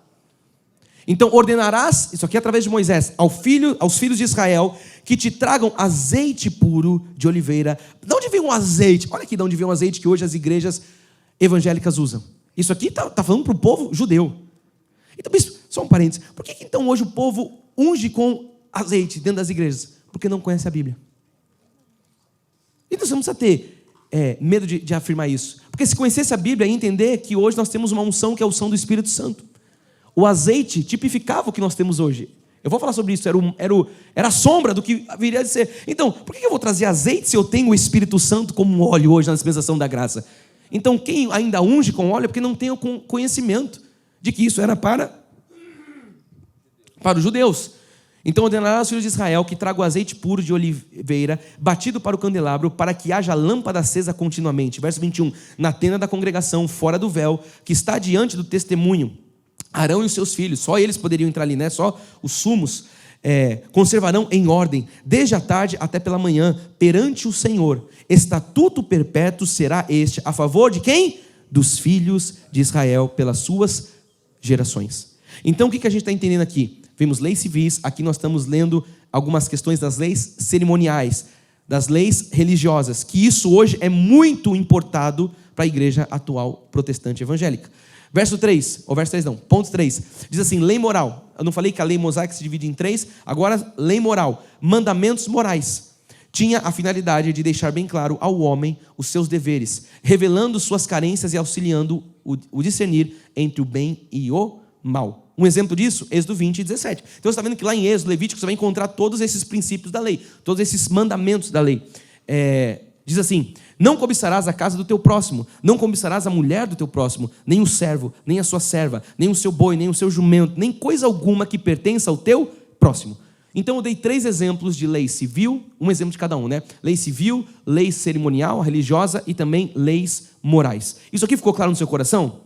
Então ordenarás, isso aqui é através de Moisés, aos filhos de Israel, que te tragam azeite puro de oliveira. De onde vem um azeite? Olha aqui de onde vem um azeite que hoje as igrejas evangélicas usam. Isso aqui está falando para o povo judeu. Então, bispo, só um parênteses. Por que então hoje o povo unge com azeite dentro das igrejas? Porque não conhece a Bíblia. Então você não precisa ter medo de afirmar isso. Porque se conhecesse a Bíblia e entender que hoje nós temos uma unção que é a unção do Espírito Santo. O azeite tipificava o que nós temos hoje. Eu vou falar sobre isso, era a sombra do que viria a ser. Então, por que eu vou trazer azeite se eu tenho o Espírito Santo como óleo hoje na dispensação da graça? Então, quem ainda unge com óleo é porque não tem o conhecimento de que isso era para os judeus. Então, ordenará aos filhos de Israel que tragam o azeite puro de oliveira, batido para o candelabro, para que haja lâmpada acesa continuamente. Verso 21, na tenda da congregação, fora do véu, que está diante do testemunho, Arão e os seus filhos, só eles poderiam entrar ali, né? Só os sumos, conservarão em ordem, desde a tarde até pela manhã, perante o Senhor. Estatuto perpétuo será este, a favor de quem? Dos filhos de Israel, pelas suas gerações. Então o que a gente está entendendo aqui? Vimos leis civis, aqui nós estamos lendo algumas questões das leis cerimoniais, das leis religiosas, que isso hoje é muito importado para a igreja atual protestante evangélica. Verso 3, ou verso 3 não, ponto 3, diz assim, lei moral. Eu não falei que a lei mosaica se divide em 3, agora lei moral, mandamentos morais. Tinha a finalidade de deixar bem claro ao homem os seus deveres, revelando suas carências e auxiliando o discernir entre o bem e o mal. Um exemplo disso, Êxodo 20 e 17. Então você está vendo que lá em Êxodo, Levítico, você vai encontrar todos esses princípios da lei, todos esses mandamentos da lei. Diz assim, não cobiçarás a casa do teu próximo, não cobiçarás a mulher do teu próximo, nem o servo, nem a sua serva, nem o seu boi, nem o seu jumento, nem coisa alguma que pertença ao teu próximo. Então eu dei 3 exemplos de lei civil, um exemplo de cada um, né? Lei civil, lei cerimonial, religiosa e também leis morais. Isso aqui ficou claro no seu coração?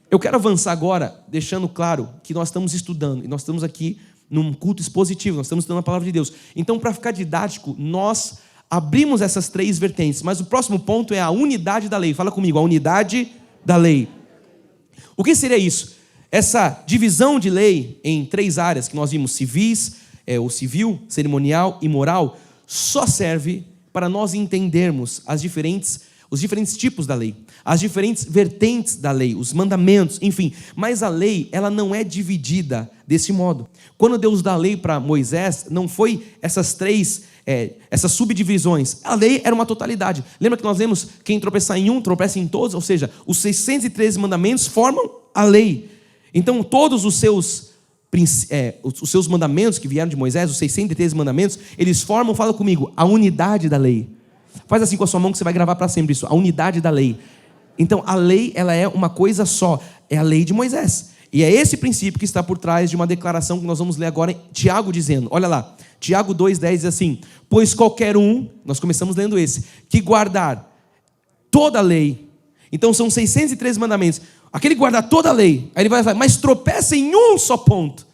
Eu quero avançar agora, deixando claro que nós estamos estudando, e nós estamos aqui num culto expositivo, nós estamos estudando a palavra de Deus. Então, para ficar didático, nós abrimos essas 3 vertentes, mas o próximo ponto é a unidade da lei. Fala comigo, a unidade da lei. O que seria isso? Essa divisão de lei em 3 áreas que nós vimos, civis, o civil, cerimonial e moral, só serve para nós entendermos os diferentes tipos da lei, as diferentes vertentes da lei, os mandamentos, enfim. Mas a lei, ela não é dividida desse modo. Quando Deus dá a lei para Moisés, não foi essas subdivisões. A lei era uma totalidade. Lembra que nós lemos, quem tropeçar em um, tropeça em todos? Ou seja, os 613 mandamentos formam a lei. Então, todos os seus mandamentos que vieram de Moisés, os 613 mandamentos, eles formam, fala comigo, a unidade da lei. Faz assim com a sua mão que você vai gravar para sempre isso, a unidade da lei. Então, a lei, ela é uma coisa só, é a lei de Moisés. E é esse princípio que está por trás de uma declaração que nós vamos ler agora, Tiago dizendo, olha lá, Tiago 2,10 diz assim, pois qualquer um, nós começamos lendo esse, que guardar toda a lei, então são 613 mandamentos, aquele que guardar toda a lei, aí ele vai falar, mas tropeça em um só ponto,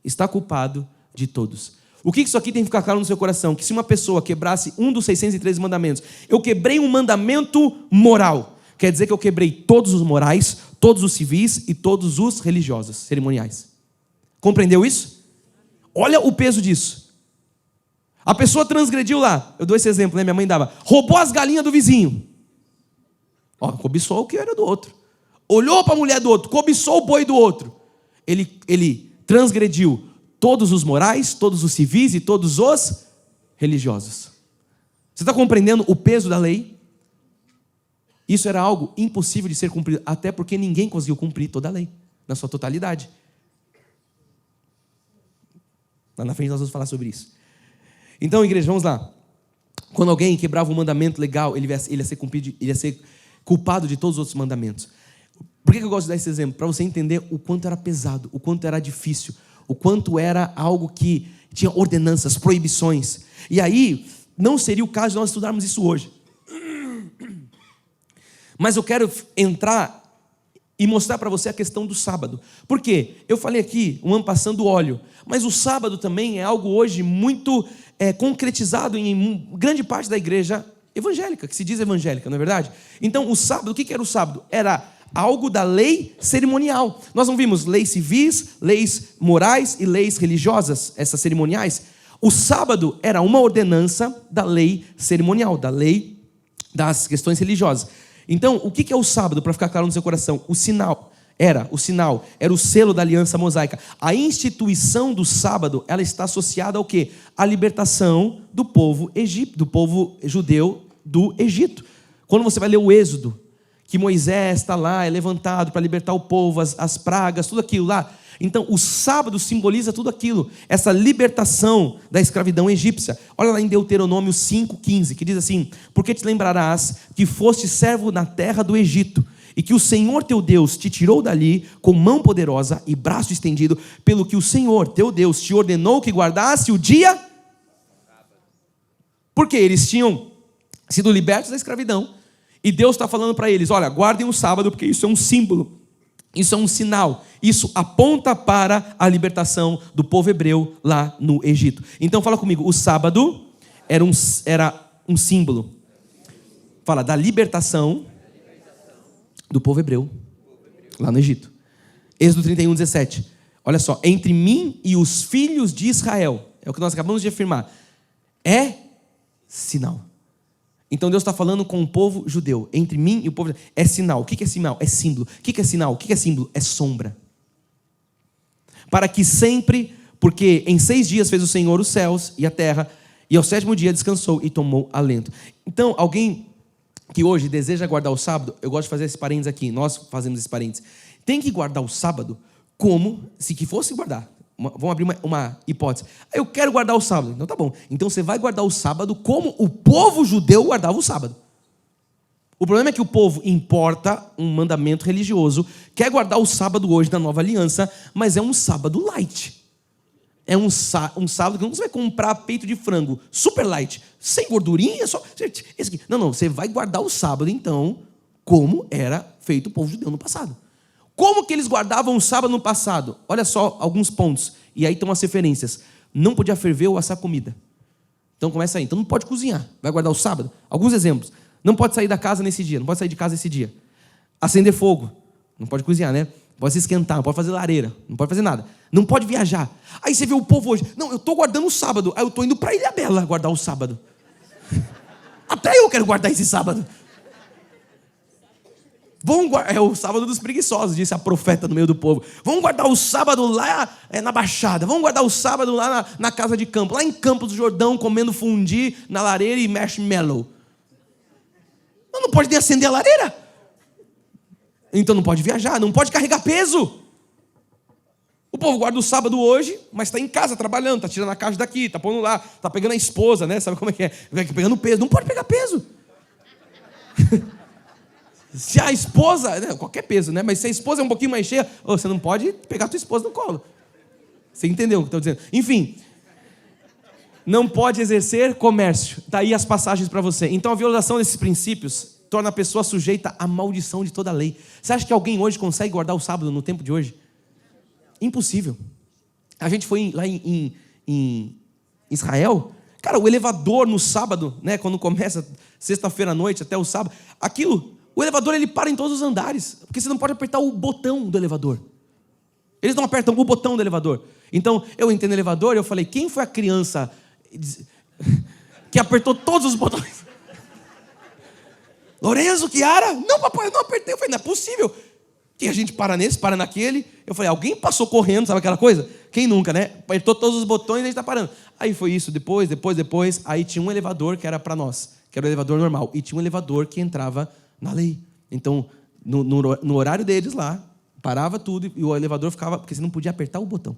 está culpado de todos. O que isso aqui tem que ficar claro no seu coração? Que se uma pessoa quebrasse um dos 613 mandamentos, eu quebrei um mandamento moral, quer dizer que eu quebrei todos os morais, todos os civis e todos os religiosos, cerimoniais. Compreendeu isso? Olha o peso disso. A pessoa transgrediu lá, eu dou esse exemplo, né? Minha mãe dava, roubou as galinhas do vizinho. Cobiçou o que era do outro. Olhou para a mulher do outro, cobiçou o boi do outro. Ele transgrediu todos os morais, todos os civis e todos os religiosos. Você está compreendendo o peso da lei? Isso era algo impossível de ser cumprido, até porque ninguém conseguiu cumprir toda a lei, na sua totalidade. Lá na frente nós vamos falar sobre isso. Então, igreja, vamos lá. Quando alguém quebrava um mandamento legal, ele ia ser culpado de todos os outros mandamentos. Por que eu gosto de dar esse exemplo? Para você entender o quanto era pesado, o quanto era difícil, o quanto era algo que tinha ordenanças, proibições. E aí, não seria o caso de nós estudarmos isso hoje. Mas eu quero entrar e mostrar para você a questão do sábado. Por quê? Eu falei aqui, um ano passando óleo, mas o sábado também é algo hoje muito concretizado em grande parte da igreja evangélica, que se diz evangélica, não é verdade? Então, o sábado, o que era o sábado? Era algo da lei cerimonial. Nós não vimos leis civis, leis morais e leis religiosas, essas cerimoniais. O sábado era uma ordenança da lei cerimonial, da lei das questões religiosas. Então, o que é o sábado, para ficar claro no seu coração? O sinal, era o selo da aliança mosaica. A instituição do sábado, ela está associada ao quê? À libertação do povo judeu do Egito. Quando você vai ler o Êxodo, que Moisés está lá, é levantado para libertar o povo, as pragas, tudo aquilo lá. Então, o sábado simboliza tudo aquilo, essa libertação da escravidão egípcia. Olha lá em Deuteronômio 5,15, que diz assim: porque te lembrarás que foste servo na terra do Egito, e que o Senhor teu Deus te tirou dali com mão poderosa e braço estendido, pelo que o Senhor teu Deus te ordenou que guardasse o dia. Porque eles tinham sido libertos da escravidão, e Deus está falando para eles: olha, guardem o sábado, porque isso é um símbolo Isso é um sinal. Isso aponta para a libertação do povo hebreu lá no Egito. Então fala comigo, o sábado era um símbolo. Fala da libertação do povo hebreu lá no Egito. Êxodo 31:17. Olha só, entre mim e os filhos de Israel, é o que nós acabamos de afirmar, é sinal. Então Deus está falando com o povo judeu, entre mim e o povo judeu. É sinal. O que é sinal? É símbolo. O que é sinal? O que é símbolo? É sombra. Para que sempre, porque em 6 dias fez o Senhor os céus e a terra, e ao 7º dia descansou e tomou alento. Então, alguém que hoje deseja guardar o sábado, eu gosto de fazer esse parênteses aqui, nós fazemos esse parênteses, tem que guardar o sábado como se que fosse guardar. Vamos abrir uma hipótese. Eu quero guardar o sábado. Então tá bom. Então você vai guardar o sábado como o povo judeu guardava o sábado. O problema é que o povo importa um mandamento religioso, quer guardar o sábado hoje da nova aliança, mas é um sábado light. É um sábado que não você vai comprar peito de frango super light, sem gordurinha, só esse aqui. Não, você vai guardar o sábado então como era feito o povo judeu no passado. Como que eles guardavam o sábado no passado? Olha só alguns pontos. E aí estão as referências. Não podia ferver ou assar comida. Então começa aí. Então não pode cozinhar. Vai guardar o sábado? Alguns exemplos. Não pode sair da casa nesse dia. Não pode sair de casa esse dia. Acender fogo. Não pode cozinhar, né? Não pode se esquentar. Não pode fazer lareira. Não pode fazer nada. Não pode viajar. Aí você vê o povo hoje. Não, eu estou guardando o sábado. Aí eu estou indo para Ilhabela guardar o sábado. Até eu quero guardar esse sábado. É o sábado dos preguiçosos, disse a profeta no meio do povo. Vamos guardar o sábado lá na Baixada. Vamos guardar o sábado lá na casa de campo. Lá em Campos do Jordão, comendo fundi na lareira e marshmallow. Não pode nem acender a lareira. Então não pode viajar, não pode carregar peso. O povo guarda o sábado hoje, mas está em casa trabalhando, está tirando a caixa daqui, está pondo lá, está pegando a esposa, né? Sabe como é que é? Pegando peso. Não pode pegar peso. Se a esposa, qualquer peso, né? Mas se a esposa é um pouquinho mais cheia, você não pode pegar a tua esposa no colo. Você entendeu o que eu estou dizendo? Enfim, não pode exercer comércio. Está aí as passagens para você. Então a violação desses princípios torna a pessoa sujeita à maldição de toda a lei. Você acha que alguém hoje consegue guardar o sábado no tempo de hoje? Impossível. A gente foi lá em Israel. Cara, o elevador no sábado, né? Quando começa sexta-feira à noite até o sábado, o elevador ele para em todos os andares, porque você não pode apertar o botão do elevador. Eles não apertam o botão do elevador. Então, eu entrei no elevador e eu falei, quem foi a criança que apertou todos os botões? Lorenzo, Kiara? Não, papai, eu não apertei. Eu falei, não é possível. Que a gente para nesse, para naquele. Eu falei, alguém passou correndo, sabe aquela coisa? Quem nunca, né? Apertou todos os botões e a gente está parando. Aí foi isso, depois. Aí tinha um elevador que era para nós, que era o elevador normal. E tinha um elevador que entrava na lei. Então, no horário deles lá, parava tudo e o elevador ficava, porque você não podia apertar o botão.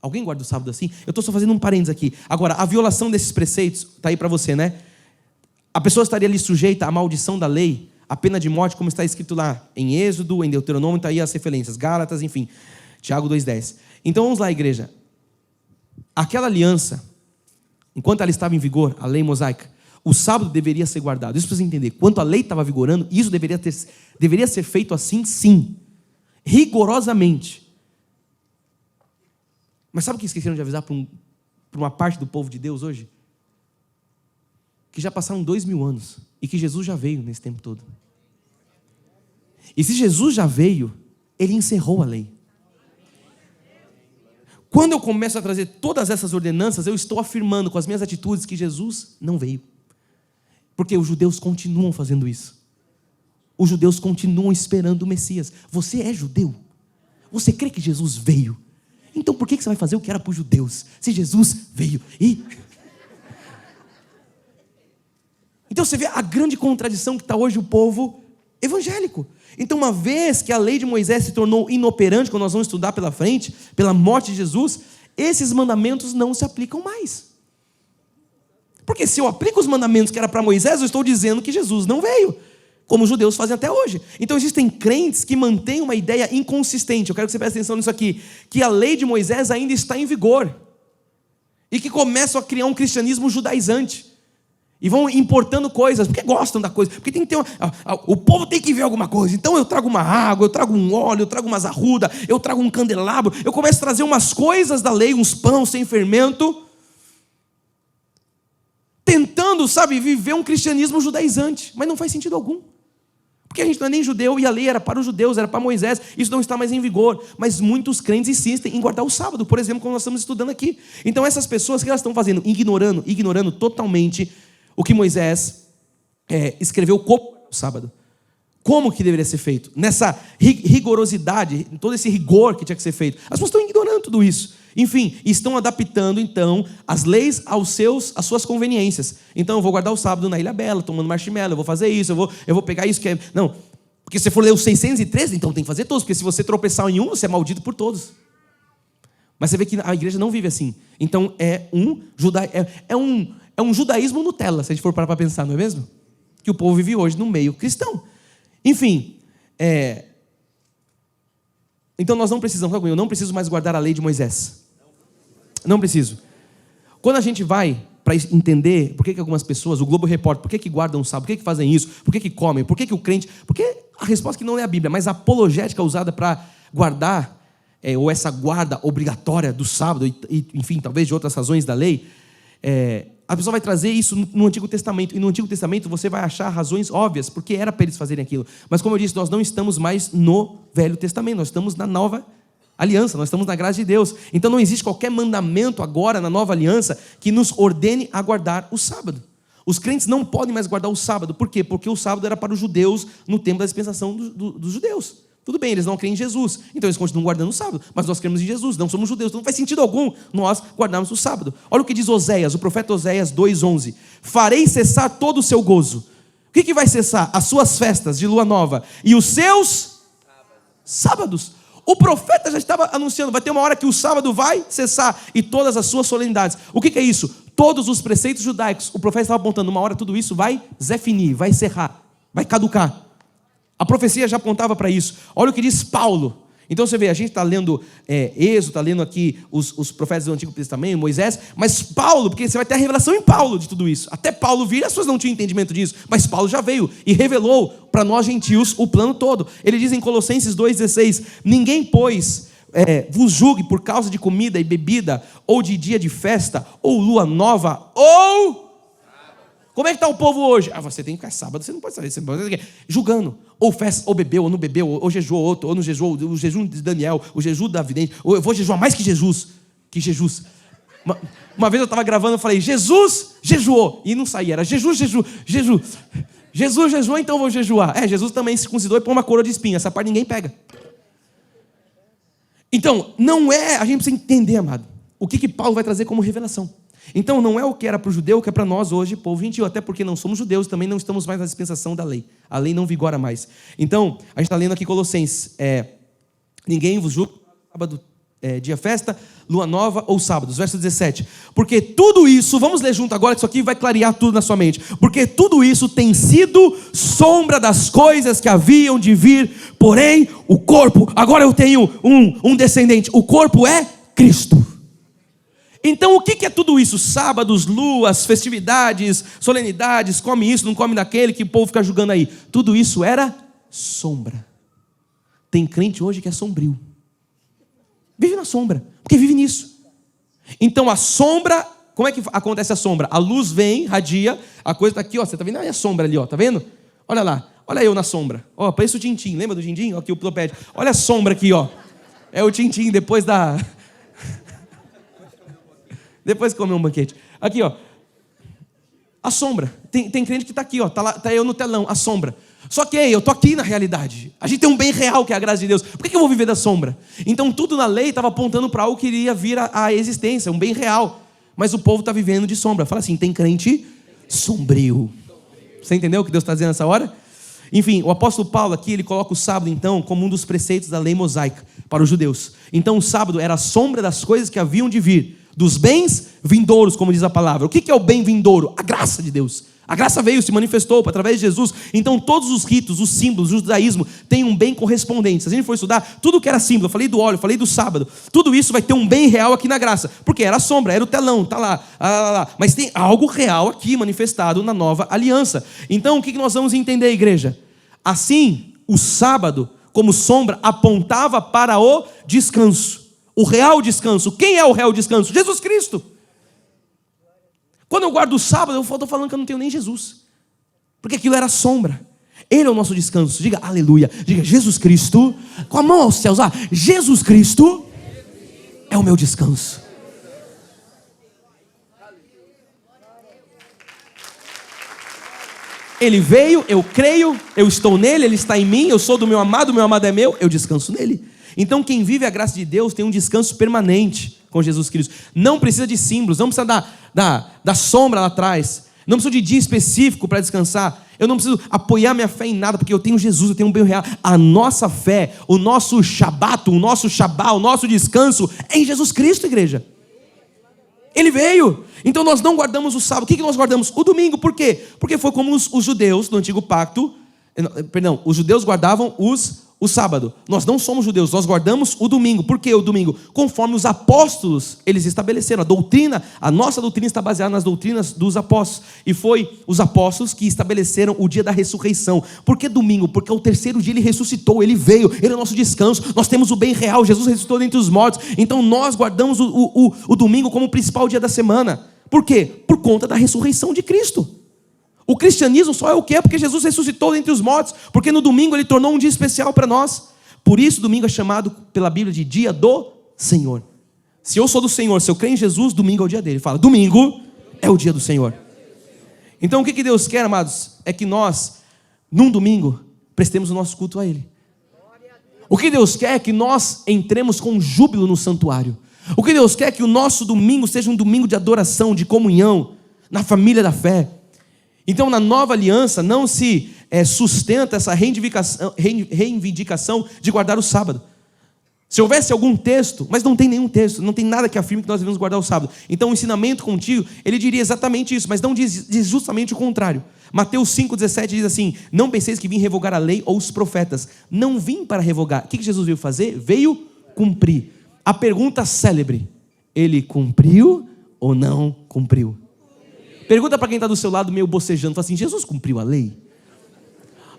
Alguém guarda o sábado assim? Eu estou só fazendo um parênteses aqui. Agora, a violação desses preceitos, está aí para você, né? A pessoa estaria ali sujeita à maldição da lei, a pena de morte, como está escrito lá em Êxodo, em Deuteronômio, está aí as referências, Gálatas, enfim, Tiago 2,10. Então vamos lá, igreja. Aquela aliança, enquanto ela estava em vigor, a lei mosaica, o sábado deveria ser guardado. Isso para você entender. Quanto a lei estava vigorando, isso deveria ser feito assim, sim. Rigorosamente. Mas sabe o que esqueceram de avisar para uma parte do povo de Deus hoje? Que já passaram 2000 anos. E que Jesus já veio nesse tempo todo. E se Jesus já veio, Ele encerrou a lei. Quando eu começo a trazer todas essas ordenanças, eu estou afirmando com as minhas atitudes que Jesus não veio. Porque os judeus continuam fazendo isso. Os judeus continuam esperando o Messias. Você é judeu? Você crê que Jesus veio? Então por que você vai fazer o que era para os judeus? Se Jesus veio. Então você vê a grande contradição que está hoje o povo evangélico. Então uma vez que a lei de Moisés se tornou inoperante, quando nós vamos estudar pela frente, pela morte de Jesus, esses mandamentos não se aplicam mais. Porque se eu aplico os mandamentos que era para Moisés, eu estou dizendo que Jesus não veio, como os judeus fazem até hoje. Então existem crentes que mantêm uma ideia inconsistente. Eu quero que você preste atenção nisso aqui, que a lei de Moisés ainda está em vigor e que começam a criar um cristianismo judaizante. E vão importando coisas, porque gostam da coisa. Porque tem que ter o povo tem que ver alguma coisa. Então eu trago uma água, eu trago um óleo, eu trago umas arrudas, eu trago um candelabro. Eu começo a trazer umas coisas da lei, uns pães sem fermento. Tentando, viver um cristianismo judaizante. Mas não faz sentido algum. Porque a gente não é nem judeu e a lei era para os judeus, era para Moisés. Isso não está mais em vigor. Mas muitos crentes insistem em guardar o sábado, por exemplo, como nós estamos estudando aqui. Então essas pessoas, o que elas estão fazendo? Ignorando totalmente o que Moisés escreveu como o sábado. Como que deveria ser feito? Nessa rigorosidade, todo esse rigor que tinha que ser feito. As pessoas estão ignorando tudo isso. Enfim, estão adaptando então as leis às suas conveniências. Então eu vou guardar o sábado na Ilha Bela, tomando marshmallow, eu vou fazer isso, eu vou pegar isso que é... Não, porque se você for ler os 613, então tem que fazer todos, porque se você tropeçar em um, você é maldito por todos. Mas você vê que a igreja não vive assim. Então é um judaísmo Nutella, se a gente for parar para pensar, não é mesmo? Que o povo vive hoje no meio cristão. Enfim, então nós não precisamos, eu não preciso mais guardar a lei de Moisés. Não preciso. Quando a gente vai para entender por que algumas pessoas, o Globo Repórter, por que guardam o sábado, por que fazem isso, por que comem, por que o crente... Porque a resposta que não é a Bíblia, mas a apologética usada para guardar, ou essa guarda obrigatória do sábado, e, enfim, talvez de outras razões da lei, a pessoa vai trazer isso no Antigo Testamento. E no Antigo Testamento você vai achar razões óbvias, porque era para eles fazerem aquilo. Mas como eu disse, nós não estamos mais no Velho Testamento, nós estamos na Nova Aliança, nós estamos na graça de Deus. Então não existe qualquer mandamento agora na Nova Aliança que nos ordene a guardar o sábado. Os crentes não podem mais guardar o sábado. Por quê? Porque o sábado era para os judeus no tempo da dispensação dos judeus. Tudo bem, eles não creem em Jesus, então eles continuam guardando o sábado, mas nós cremos em Jesus, não somos judeus, então não faz sentido algum nós guardarmos o sábado. Olha o que diz Oséias, o profeta Oséias 2:11: farei cessar todo o seu gozo. O que vai cessar? As suas festas de lua nova e os seus sábados. O profeta já estava anunciando, vai ter uma hora que o sábado vai cessar e todas as suas solenidades. O que é isso? Todos os preceitos judaicos. O profeta estava apontando, uma hora tudo isso vai zefinir, vai encerrar, vai caducar. A profecia já apontava para isso. Olha o que diz Paulo. Então você vê, a gente está lendo Êxodo, está lendo aqui os profetas do Antigo Testamento, Moisés, mas Paulo, porque você vai ter a revelação em Paulo de tudo isso. Até Paulo vir, as pessoas não tinham entendimento disso, mas Paulo já veio e revelou para nós gentios o plano todo. Ele diz em Colossenses 2,16: ninguém, pois, vos julgue por causa de comida e bebida, ou de dia de festa, ou lua nova, ou... Como é que está o povo hoje? Você tem que ficar sábado, você não pode saber, você não pode... julgando, ou festa, ou bebeu, ou não bebeu, ou jejuou outro, ou não jejuou, o jejum de Daniel, o jejum da vidente, ou eu vou jejuar mais que Jesus. Uma vez eu estava gravando, eu falei, Jesus jejuou, e não saía, era Jesus jejuou, então eu vou jejuar. Jesus também se circuncidou e pôs uma coroa de espinho, essa parte ninguém pega. Então, a gente precisa entender, amado, o que Paulo vai trazer como revelação. Então não é o que era para o judeu, o que é para nós hoje, povo gentil, até porque não somos judeus, também não estamos mais na dispensação da lei. A lei não vigora mais. Então, a gente está lendo aqui Colossenses, ninguém vos julga, sábado, dia festa, lua nova ou sábados, verso 17. Porque tudo isso, vamos ler junto agora, que isso aqui vai clarear tudo na sua mente. Porque tudo isso tem sido sombra das coisas que haviam de vir, porém o corpo, agora eu tenho um descendente, o corpo é Cristo. Então o que é tudo isso? Sábados, luas, festividades, solenidades, come isso, não come daquele, que o povo fica julgando aí. Tudo isso era sombra. Tem crente hoje que é sombrio. Vive na sombra, porque vive nisso. Então a sombra, como é que acontece a sombra? A luz vem, radia, a coisa está aqui, ó, você está vendo a sombra ali, ó, tá vendo? Olha lá, olha eu na sombra. Ó, parece o Tintim, lembra do Tintim? Ó, aqui o Plopédio. Olha a sombra aqui, ó. É o Tintim depois depois que comer um banquete. Aqui, ó. A sombra. Tem crente que está aqui, ó. Tá eu no telão, a sombra. Só que eu estou aqui na realidade. A gente tem um bem real que é a graça de Deus. Por que eu vou viver da sombra? Então tudo na lei estava apontando para algo que iria vir à existência, um bem real. Mas o povo está vivendo de sombra. Fala assim, tem crente sombrio. Você entendeu o que Deus está dizendo nessa hora? Enfim, o apóstolo Paulo aqui, ele coloca o sábado então como um dos preceitos da lei mosaica para os judeus. Então o sábado era a sombra das coisas que haviam de vir, dos bens vindouros, como diz a palavra. O que é o bem vindouro? A graça de Deus. A graça veio, se manifestou através de Jesus. Então todos os ritos, os símbolos, o judaísmo tem um bem correspondente. Se a gente for estudar, tudo que era símbolo, eu falei do óleo, eu falei do sábado, tudo isso vai ter um bem real aqui na graça. Porque era a sombra, era o telão, tá lá. Mas tem algo real aqui manifestado na nova aliança. Então o que nós vamos entender, igreja? Assim, o sábado, como sombra, apontava para o descanso. O real descanso. Quem é o real descanso? Jesus Cristo. Quando eu guardo o sábado, eu estou falando que eu não tenho nem Jesus. Porque aquilo era sombra. Ele é o nosso descanso. Diga aleluia. Diga Jesus Cristo. Com a mão aos céus. Jesus Cristo é o meu descanso. Ele veio, eu creio, eu estou nele, ele está em mim, eu sou do meu amado é meu, eu descanso nele. Então quem vive a graça de Deus tem um descanso permanente com Jesus Cristo. Não precisa de símbolos, não precisa da sombra lá atrás. Não preciso de dia específico para descansar. Eu não preciso apoiar minha fé em nada, porque eu tenho Jesus, eu tenho um bem real. A nossa fé, o nosso shabat, o nosso shabá, o nosso descanso é em Jesus Cristo, igreja. Ele veio. Então nós não guardamos o sábado. O que nós guardamos? O domingo. Por quê? Porque foi como os judeus do antigo pacto. Os judeus guardavam o sábado. Nós não somos judeus, nós guardamos o domingo. Por que o domingo? Conforme os apóstolos, eles estabeleceram. A nossa doutrina está baseada nas doutrinas dos apóstolos. E foi os apóstolos que estabeleceram o dia da ressurreição. Por que domingo? Porque ao terceiro dia ele ressuscitou, ele veio, ele é o nosso descanso. Nós temos o bem real, Jesus ressuscitou dentre os mortos. Então nós guardamos o domingo como o principal dia da semana. Por quê? Por conta da ressurreição de Cristo. O cristianismo só é o que é porque Jesus ressuscitou dentre os mortos, porque no domingo ele tornou um dia especial para nós. Por isso domingo é chamado pela Bíblia de dia do Senhor. Se eu sou do Senhor, se eu creio em Jesus, domingo é o dia dele. Fala, domingo é o dia do Senhor. Então o que Deus quer, amados, é que nós, num domingo, prestemos o nosso culto a Ele. O que Deus quer é que nós entremos com júbilo no santuário. O que Deus quer é que o nosso domingo seja um domingo de adoração, de comunhão, na família da fé. Então, na nova aliança, não se sustenta essa reivindicação de guardar o sábado. Se houvesse algum texto, mas não tem nenhum texto, não tem nada que afirme que nós devemos guardar o sábado. Então, o ensinamento contigo, ele diria exatamente isso, mas não diz justamente o contrário. Mateus 5,17 diz assim: não penseis que vim revogar a lei ou os profetas. Não vim para revogar. O que Jesus veio fazer? Veio cumprir. A pergunta célebre: ele cumpriu ou não cumpriu? Pergunta para quem está do seu lado meio bocejando, fala assim: Jesus cumpriu a lei?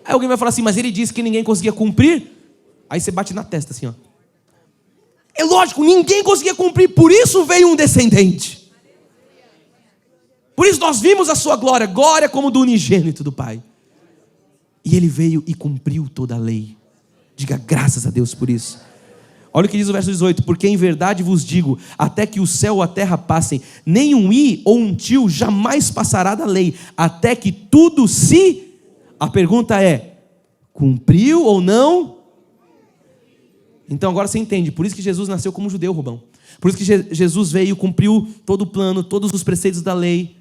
Aí alguém vai falar assim: mas ele disse que ninguém conseguia cumprir. Aí você bate na testa assim, ó. É lógico, ninguém conseguia cumprir, por isso veio um descendente. Por isso nós vimos a sua glória, glória como do unigênito do Pai. E ele veio e cumpriu toda a lei. Diga graças a Deus por isso. Olha o que diz o verso 18: porque em verdade vos digo, até que o céu ou a terra passem, nem um i ou um tio jamais passará da lei, até que tudo se... A pergunta é: cumpriu ou não? Então agora você entende, por isso que Jesus nasceu como judeu, Rubão. Por isso que Jesus veio, cumpriu todo o plano, todos os preceitos da lei.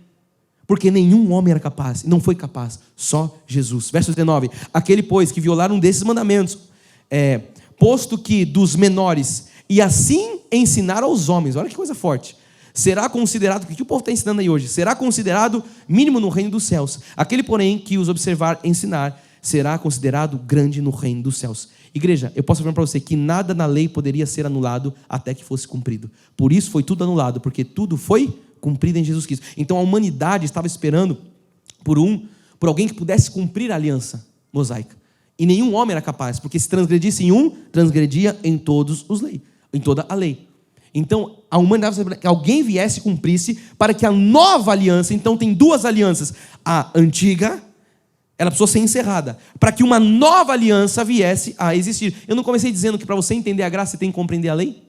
Porque nenhum homem era capaz, não foi capaz, só Jesus. Verso 19: aquele, pois, que violar um desses mandamentos, posto que dos menores, e assim ensinar aos homens, olha que coisa forte, será considerado, o que o povo está ensinando aí hoje? Será considerado mínimo no reino dos céus. Aquele, porém, que os observar, ensinar, será considerado grande no reino dos céus. Igreja, eu posso afirmar para você que nada na lei poderia ser anulado até que fosse cumprido. Por isso foi tudo anulado, porque tudo foi cumprido em Jesus Cristo. Então a humanidade estava esperando por alguém que pudesse cumprir a aliança mosaica. E nenhum homem era capaz, porque se transgredisse em um, transgredia em todos os leis, em toda a lei. Então a humanidade estava esperando que alguém viesse e cumprisse para que a nova aliança, então tem duas alianças, a antiga, ela precisou ser encerrada, para que uma nova aliança viesse a existir. Eu não comecei dizendo que para você entender a graça você tem que compreender a lei?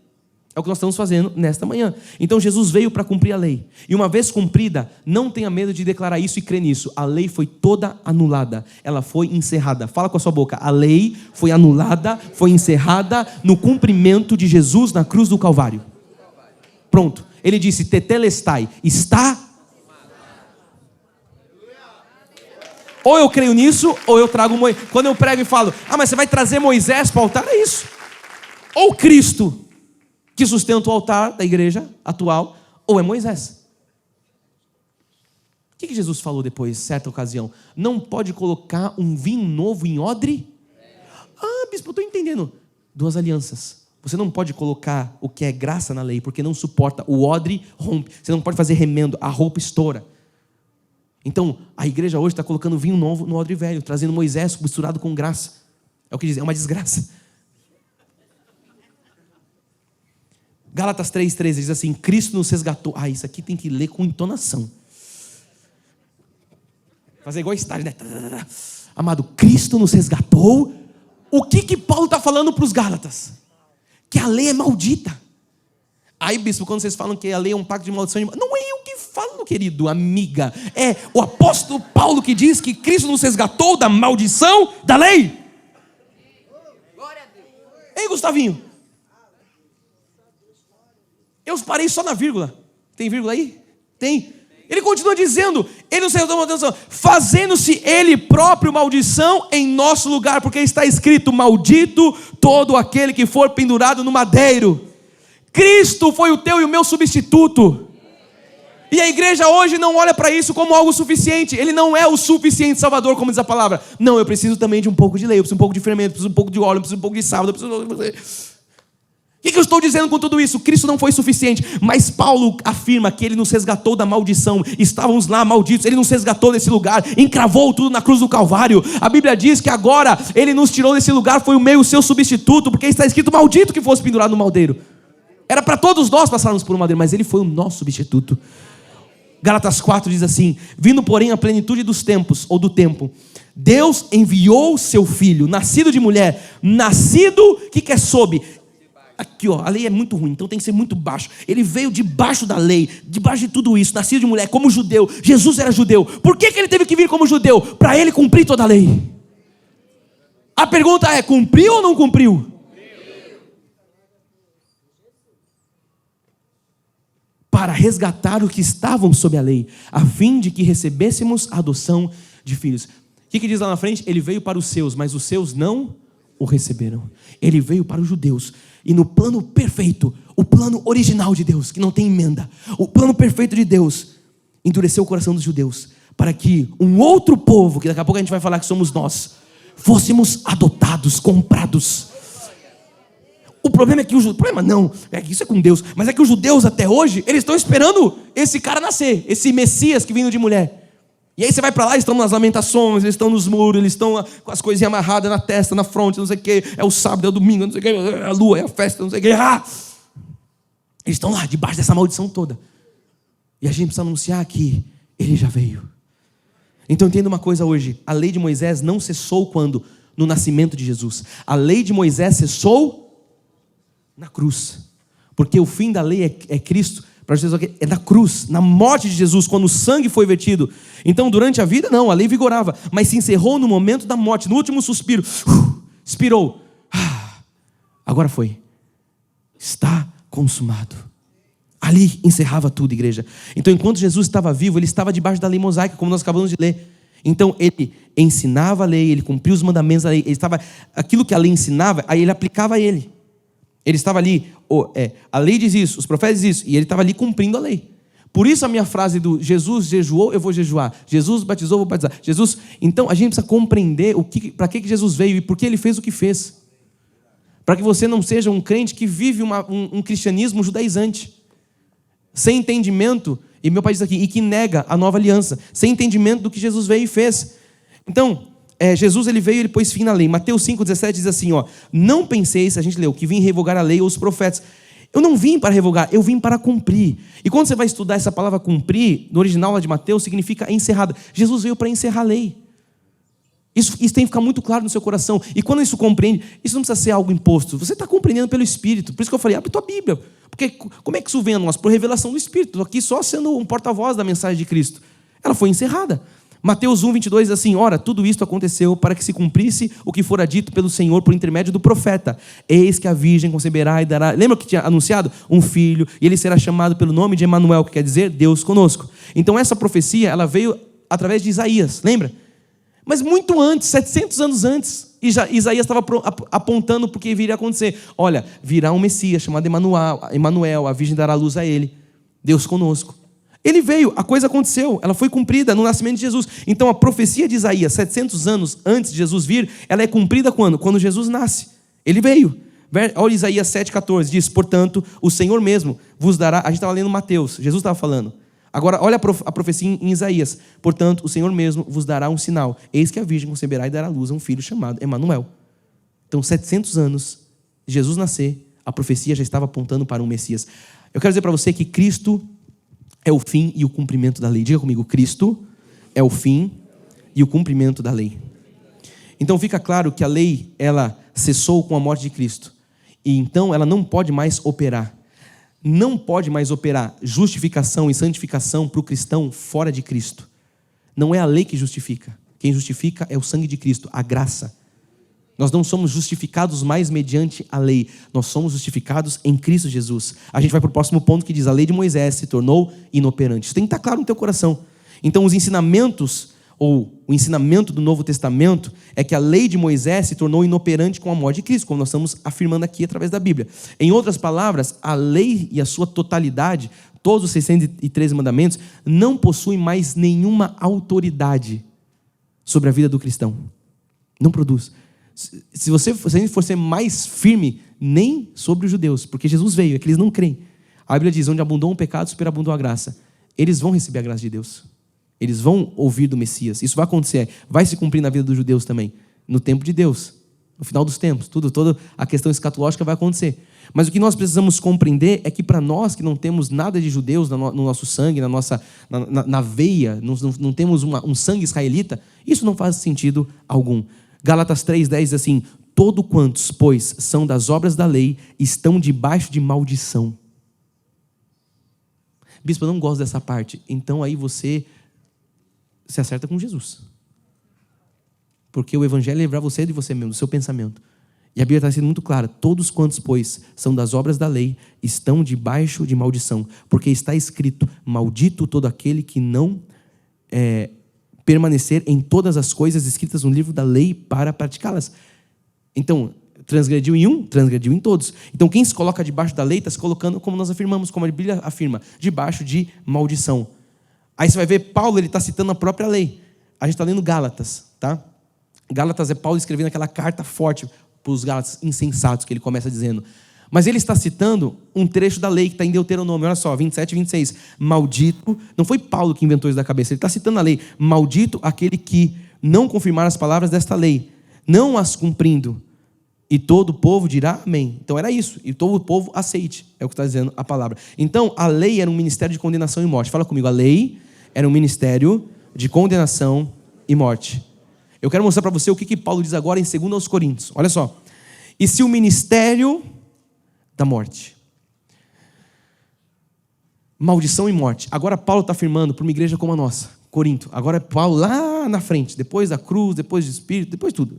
É o que nós estamos fazendo nesta manhã. Então Jesus veio para cumprir a lei. E uma vez cumprida, não tenha medo de declarar isso e crer nisso. A lei foi toda anulada. Ela foi encerrada. Fala com a sua boca. A lei foi anulada, foi encerrada no cumprimento de Jesus na cruz do Calvário. Pronto. Ele disse, tetelestai, está. Ou eu creio nisso, ou eu trago Moisés. Quando eu prego e falo, mas você vai trazer Moisés para o altar? É isso. Ou Cristo, que sustenta o altar da igreja atual, ou é Moisés. O que Jesus falou depois, certa ocasião? Não pode colocar um vinho novo em odre? Ah, bispo, eu estou entendendo. 2 alianças. Você não pode colocar o que é graça na lei, porque não suporta. O odre rompe. Você não pode fazer remendo, a roupa estoura. Então, a igreja hoje está colocando vinho novo no odre velho, trazendo Moisés misturado com graça. É o que diz, é uma desgraça. Gálatas 3,13 diz assim, Cristo nos resgatou. Ah, isso aqui tem que ler com entonação. Fazer igual estágio, né? Amado, Cristo nos resgatou. O que Paulo está falando para os Gálatas? Que a lei é maldita. Aí, bispo, quando vocês falam que a lei é um pacto de maldição, não é eu que falo, querido, amiga. É o apóstolo Paulo que diz que Cristo nos resgatou da maldição da lei. Ei, Gustavinho. Eu parei só na vírgula. Tem vírgula aí? Tem. Ele continua dizendo, ele nos resgatou da maldição, fazendo-se ele próprio maldição em nosso lugar, porque está escrito, maldito todo aquele que for pendurado no madeiro. Cristo foi o teu e o meu substituto. E a igreja hoje não olha para isso como algo suficiente. Ele não é o suficiente salvador, como diz a palavra. Não, eu preciso também de um pouco de lei, eu preciso de um pouco de fermento, eu preciso de um pouco de óleo, eu preciso de um pouco de sábado, eu preciso... O que eu estou dizendo com tudo isso? Cristo não foi suficiente, mas Paulo afirma que ele nos resgatou da maldição. Estávamos lá malditos, ele nos resgatou desse lugar, encravou tudo na cruz do Calvário. A Bíblia diz que agora ele nos tirou desse lugar, foi o meio seu substituto, porque está escrito maldito que fosse pendurado no madeiro. Era para todos nós passarmos por um madeiro, mas ele foi o nosso substituto. Gálatas 4 diz assim, vindo porém a plenitude dos tempos, ou do tempo, Deus enviou seu filho, nascido de mulher, nascido, o que é sob? Aqui, ó, a lei é muito ruim, então tem que ser muito baixo. Ele veio debaixo da lei, debaixo de tudo isso, nascido de mulher, como judeu. Jesus era judeu. Por que ele teve que vir como judeu? Para ele cumprir toda a lei. A pergunta é, cumpriu ou não cumpriu? Para resgatar os que estavam sob a lei, a fim de que recebêssemos a adoção de filhos. O que diz lá na frente? Ele veio para os seus, mas os seus não o receberam. Ele veio para os judeus. E no plano perfeito, o plano original de Deus, que não tem emenda, o plano perfeito de Deus, endureceu o coração dos judeus, para que um outro povo, que daqui a pouco a gente vai falar que somos nós, fôssemos adotados, comprados. O problema é que isso é com Deus, mas é que os judeus até hoje, eles estão esperando esse cara nascer, esse Messias que vindo de mulher. E aí você vai para lá, eles estão nas lamentações, eles estão nos muros, eles estão com as coisinhas amarradas na testa, na fronte, não sei o que, é o sábado, é o domingo, não sei o que, é a lua, é a festa, não sei o que. Eles estão lá, debaixo dessa maldição toda. E a gente precisa anunciar que ele já veio. Então entenda uma coisa hoje, a lei de Moisés não cessou quando? No nascimento de Jesus. A lei de Moisés cessou na cruz. Porque o fim da lei é Cristo. Para Jesus é na cruz, na morte de Jesus, quando o sangue foi vertido. Então durante a vida não, a lei vigorava, mas se encerrou no momento da morte, no último suspiro, expirou, agora foi, está consumado. Ali encerrava tudo, igreja. Então enquanto Jesus estava vivo, ele estava debaixo da lei mosaica, como nós acabamos de ler. Então ele ensinava a lei, ele cumpria os mandamentos da lei, ele estava, aquilo que a lei ensinava, aí ele aplicava a ele. Ele estava ali, a lei diz isso, os profetas dizem isso, e ele estava ali cumprindo a lei. Por isso a minha frase do Jesus jejuou, eu vou jejuar. Jesus batizou, eu vou batizar. Jesus, então a gente precisa compreender para que Jesus veio e por que ele fez o que fez. Para que você não seja um crente que vive um cristianismo judaizante, sem entendimento, e meu pai diz aqui, e que nega a nova aliança, sem entendimento do que Jesus veio e fez. Então, Jesus ele veio e ele pôs fim na lei. Mateus 5,17 diz assim, não penseis, a gente leu, que vim revogar a lei ou os profetas. Eu não vim para revogar, eu vim para cumprir. E quando você vai estudar essa palavra cumprir, no original lá de Mateus, significa encerrada. Jesus veio para encerrar a lei. Isso tem que ficar muito claro no seu coração. E quando isso compreende, isso não precisa ser algo imposto. Você está compreendendo pelo Espírito. Por isso que eu falei, abre tua Bíblia. Porque como é que isso vem a nós? Por revelação do Espírito. Estou aqui só sendo um porta-voz da mensagem de Cristo. Ela foi encerrada. Mateus 1,22 diz assim, ora, tudo isto aconteceu para que se cumprisse o que fora dito pelo Senhor por intermédio do profeta. Eis que a virgem conceberá e dará... Lembra que tinha anunciado? Um filho, e ele será chamado pelo nome de Emanuel, que quer dizer Deus conosco. Então essa profecia, ela veio através de Isaías, lembra? Mas muito antes, 700 anos antes, Isaías estava apontando para o que viria a acontecer. Olha, virá um Messias chamado Emanuel, a virgem dará luz a ele, Deus conosco. Ele veio, a coisa aconteceu, ela foi cumprida no nascimento de Jesus. Então a profecia de Isaías, 700 anos antes de Jesus vir, ela é cumprida quando? Quando Jesus nasce. Ele veio. Olha Isaías 7,14, diz: portanto, o Senhor mesmo vos dará... A gente estava lendo Mateus, Jesus estava falando. Agora, olha a profecia em Isaías. Portanto, o Senhor mesmo vos dará um sinal. Eis que a virgem conceberá e dará à luz a um filho chamado Emanuel. Então, 700 anos de Jesus nascer, a profecia já estava apontando para um Messias. Eu quero dizer para você que Cristo é o fim e o cumprimento da lei. Diga comigo: Cristo é o fim e o cumprimento da lei. Então fica claro que a lei, ela cessou com a morte de Cristo. E então ela não pode mais operar. Não pode mais operar justificação e santificação para o cristão fora de Cristo. Não é a lei que justifica. Quem justifica é o sangue de Cristo, a graça. Nós não somos justificados mais mediante a lei. Nós somos justificados em Cristo Jesus. A gente vai para o próximo ponto que diz: a lei de Moisés se tornou inoperante. Isso tem que estar claro no teu coração. Então os ensinamentos, ou o ensinamento do Novo Testamento, é que a lei de Moisés se tornou inoperante com a morte de Cristo, como nós estamos afirmando aqui através da Bíblia. Em outras palavras, a lei e a sua totalidade, todos os 613 mandamentos, não possuem mais nenhuma autoridade sobre a vida do cristão. Não produz. Se a gente for ser mais firme, nem sobre os judeus, porque Jesus veio, é que eles não creem. A Bíblia diz: onde abundou o pecado, superabundou a graça. Eles vão receber a graça de Deus. Eles vão ouvir do Messias. Isso vai acontecer, vai se cumprir na vida dos judeus também, no tempo de Deus, no final dos tempos. Toda a questão escatológica vai acontecer. Mas o que nós precisamos compreender é que para nós que não temos nada de judeus no nosso sangue, na veia, não temos um sangue israelita, isso não faz sentido algum. Gálatas 3,10 diz assim: todo quantos, pois, são das obras da lei, estão debaixo de maldição. Bispo, eu não gosto dessa parte. Então aí você se acerta com Jesus. Porque o evangelho é livrar você de você mesmo, do seu pensamento. E a Bíblia está sendo muito clara: todos quantos, pois, são das obras da lei, estão debaixo de maldição. Porque está escrito: maldito todo aquele que não permanecer em todas as coisas escritas no livro da lei para praticá-las. Então, transgrediu em um, transgrediu em todos. Então, quem se coloca debaixo da lei está se colocando, como nós afirmamos, como a Bíblia afirma, debaixo de maldição. Aí você vai ver, Paulo, ele está citando a própria lei. A gente está lendo Gálatas, tá? Gálatas é Paulo escrevendo aquela carta forte para os Gálatas insensatos, que ele começa dizendo. Mas ele está citando um trecho da lei que está em Deuteronômio, olha só, 27 e 26. Maldito, não foi Paulo que inventou isso da cabeça, ele está citando a lei. Maldito aquele que não confirmar as palavras desta lei, não as cumprindo. E todo o povo dirá amém. Então era isso, e todo o povo aceite, é o que está dizendo a palavra. Então a lei era um ministério de condenação e morte. Fala comigo: a lei era um ministério de condenação e morte. Eu quero mostrar para você o que Paulo diz agora em 2 Coríntios. Olha só. E se o ministério da morte, maldição e morte. Agora Paulo está afirmando para uma igreja como a nossa, Corinto. Agora é Paulo lá na frente, depois da cruz, depois do Espírito, depois de tudo,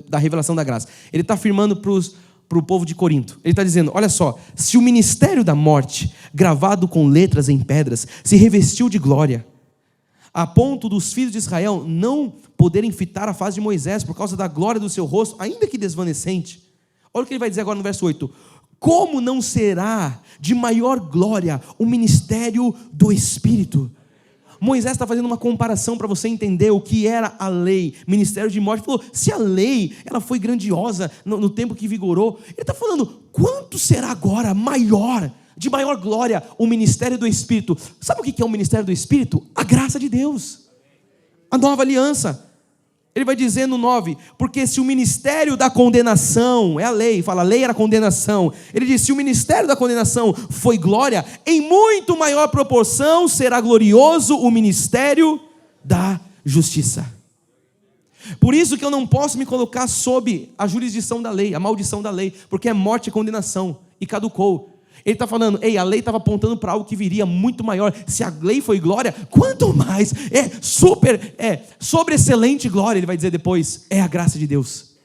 da revelação da graça. Ele está afirmando para o povo de Corinto. Ele está dizendo: olha só, se o ministério da morte, gravado com letras em pedras, se revestiu de glória, a ponto dos filhos de Israel não poderem fitar a face de Moisés por causa da glória do seu rosto, ainda que desvanecente. Olha o que ele vai dizer agora no verso 8. Como não será de maior glória o ministério do Espírito? Moisés está fazendo uma comparação para você entender o que era a lei, ministério de morte. Ele falou: se a lei ela foi grandiosa no tempo que vigorou, ele está falando: quanto será agora maior, de maior glória, o ministério do Espírito? Sabe o que é o ministério do Espírito? A graça de Deus, a nova aliança. Ele vai dizer no 9, porque se o ministério da condenação, é a lei, fala, a lei era a condenação. Ele diz: se o ministério da condenação foi glória, em muito maior proporção será glorioso o ministério da justiça. Por isso que eu não posso me colocar sob a jurisdição da lei, a maldição da lei, porque é morte e condenação, e caducou. Ele está falando: ei, a lei estava apontando para algo que viria muito maior. Se a lei foi glória, quanto mais sobre excelente glória, ele vai dizer depois, é a graça de Deus.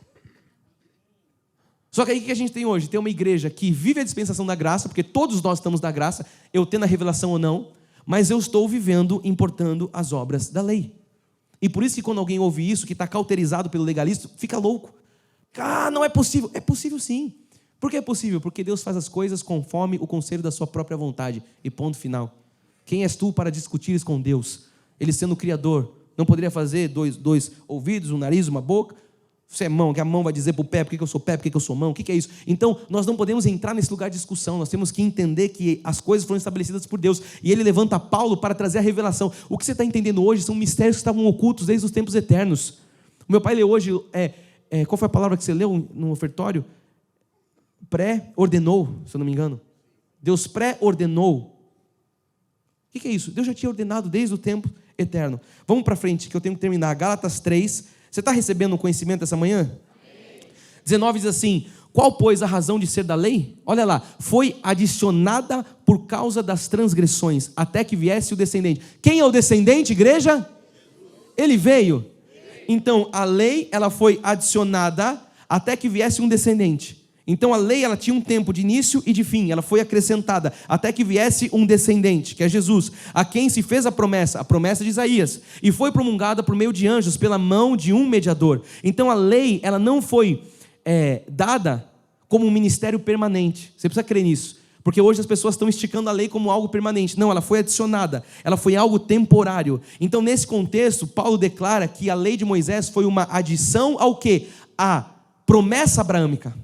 Só que aí o que a gente tem hoje? Tem uma igreja que vive a dispensação da graça, porque todos nós estamos da graça, eu tendo a revelação ou não, mas eu estou vivendo, importando as obras da lei. E por isso que quando alguém ouve isso, que está cauterizado pelo legalista, fica louco. Ah, não é possível. É possível sim. Por que é possível? Porque Deus faz as coisas conforme o conselho da sua própria vontade. E ponto final. Quem és tu para discutires com Deus? Ele sendo o Criador, não poderia fazer dois ouvidos, um nariz, uma boca? Você é mão, que a mão vai dizer para o pé, por que eu sou pé, por que eu sou mão, o que é isso? Então, nós não podemos entrar nesse lugar de discussão, nós temos que entender que as coisas foram estabelecidas por Deus, e ele levanta Paulo para trazer a revelação. O que você está entendendo hoje são mistérios que estavam ocultos desde os tempos eternos. O meu pai leu hoje, qual foi a palavra que você leu no ofertório? Pré-ordenou, se eu não me engano. Deus pré-ordenou. O que é isso? Deus já tinha ordenado desde o tempo eterno. Vamos para frente, que eu tenho que terminar. Gálatas 3. Você está recebendo o conhecimento essa manhã? 19 diz assim: qual, pois, a razão de ser da lei? Olha lá, foi adicionada por causa das transgressões, até que viesse o descendente. Quem é o descendente, igreja? Ele veio. Então, a lei, ela foi adicionada até que viesse um descendente. Então, a lei, ela tinha um tempo de início e de fim. Ela foi acrescentada até que viesse um descendente, que é Jesus, a quem se fez a promessa de Isaías, e foi promulgada por meio de anjos, pela mão de um mediador. Então, a lei, ela não foi dada como um ministério permanente. Você precisa crer nisso. Porque hoje as pessoas estão esticando a lei como algo permanente. Não, ela foi adicionada, ela foi algo temporário. Então, nesse contexto, Paulo declara que a lei de Moisés foi uma adição ao quê? A promessa abraâmica.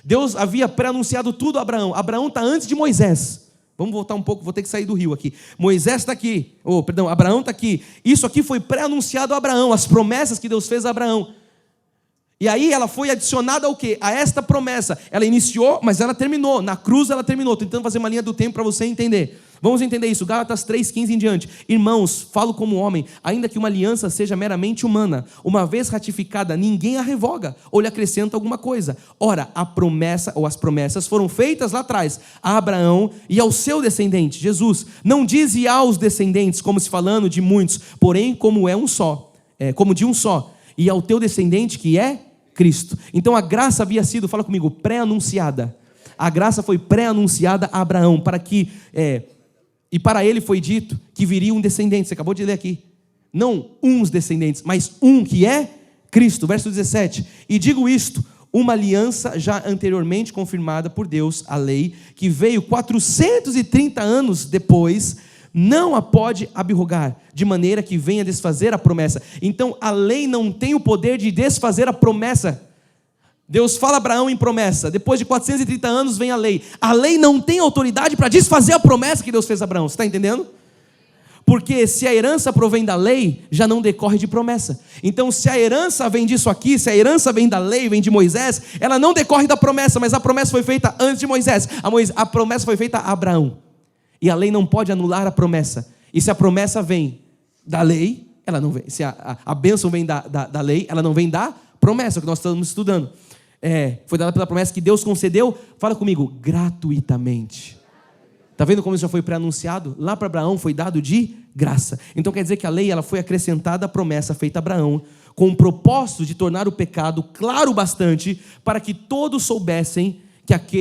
Deus havia pré-anunciado tudo a Abraão. Abraão está antes de Moisés. Vamos voltar um pouco, vou ter que sair do rio aqui. Moisés está aqui, Abraão está aqui. Isso aqui foi pré-anunciado a Abraão, as promessas que Deus fez a Abraão. E aí ela foi adicionada ao quê? A esta promessa. Ela iniciou, mas ela terminou. Na cruz ela terminou. Estou tentando fazer uma linha do tempo para você entender. Vamos entender isso. Gálatas 3:15 em diante. Irmãos, falo como homem, ainda que uma aliança seja meramente humana, uma vez ratificada, ninguém a revoga ou lhe acrescenta alguma coisa. Ora, a promessa ou as promessas foram feitas lá atrás a Abraão e ao seu descendente, Jesus. Não diz e aos descendentes, como se falando de muitos, porém como é um só, como de um só. E ao teu descendente que é Cristo. Então a graça havia sido, fala comigo, pré-anunciada. A graça foi pré-anunciada a Abraão, para que, e para ele foi dito que viria um descendente. Você acabou de ler aqui. Não uns descendentes, mas um que é Cristo. Verso 17. E digo isto, uma aliança já anteriormente confirmada por Deus, a lei, que veio 430 anos depois, não a pode abrogar, de maneira que venha desfazer a promessa. Então a lei não tem o poder de desfazer a promessa. Deus fala a Abraão em promessa, depois de 430 anos vem a lei. A lei não tem autoridade para desfazer a promessa que Deus fez a Abraão, você está entendendo? Porque se a herança provém da lei, já não decorre de promessa. Então se a herança vem disso aqui, se a herança vem da lei, vem de Moisés, ela não decorre da promessa, mas a promessa foi feita antes de Moisés. A promessa foi feita a Abraão. E a lei não pode anular a promessa. E se a promessa vem da lei, ela não vem. Se a bênção vem da lei, ela não vem da promessa, que nós estamos estudando. Foi dada pela promessa que Deus concedeu, fala comigo, gratuitamente. Está vendo como isso já foi pré-anunciado? Lá para Abraão foi dado de graça. Então quer dizer que a lei ela foi acrescentada à promessa feita a Abraão, com o propósito de tornar o pecado claro bastante, para que todos soubessem que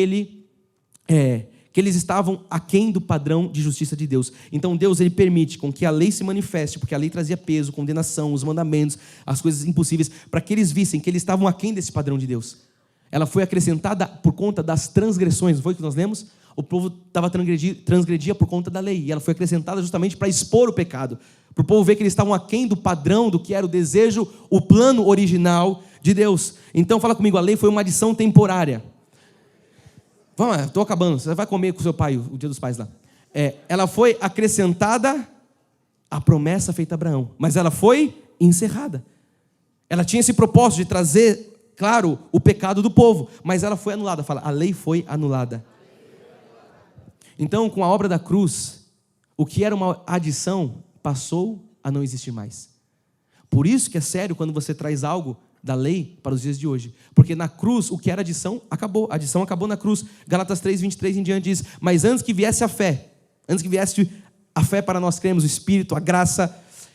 eles estavam aquém do padrão de justiça de Deus. Então Deus ele permite com que a lei se manifeste, porque a lei trazia peso, condenação, os mandamentos, as coisas impossíveis, para que eles vissem que eles estavam aquém desse padrão de Deus. Ela foi acrescentada por conta das transgressões, não foi o que nós lemos? O povo transgredia por conta da lei, e ela foi acrescentada justamente para expor o pecado, para o povo ver que eles estavam aquém do padrão, do que era o desejo, o plano original de Deus. Então fala comigo, a lei foi uma adição temporária. Vamos lá, estou acabando, você vai comer com o seu pai, o dia dos pais lá. Ela foi acrescentada à promessa feita a Abraão, mas ela foi encerrada. Ela tinha esse propósito de trazer, claro, o pecado do povo, mas ela foi anulada. Fala, a lei foi anulada. Então, com a obra da cruz, o que era uma adição passou a não existir mais. Por isso que é sério quando você traz algo da lei para os dias de hoje, porque na cruz o que era adição acabou, a adição acabou na cruz. Gálatas 3:23 em diante diz, mas antes que viesse a fé para nós cremos, o Espírito, a graça,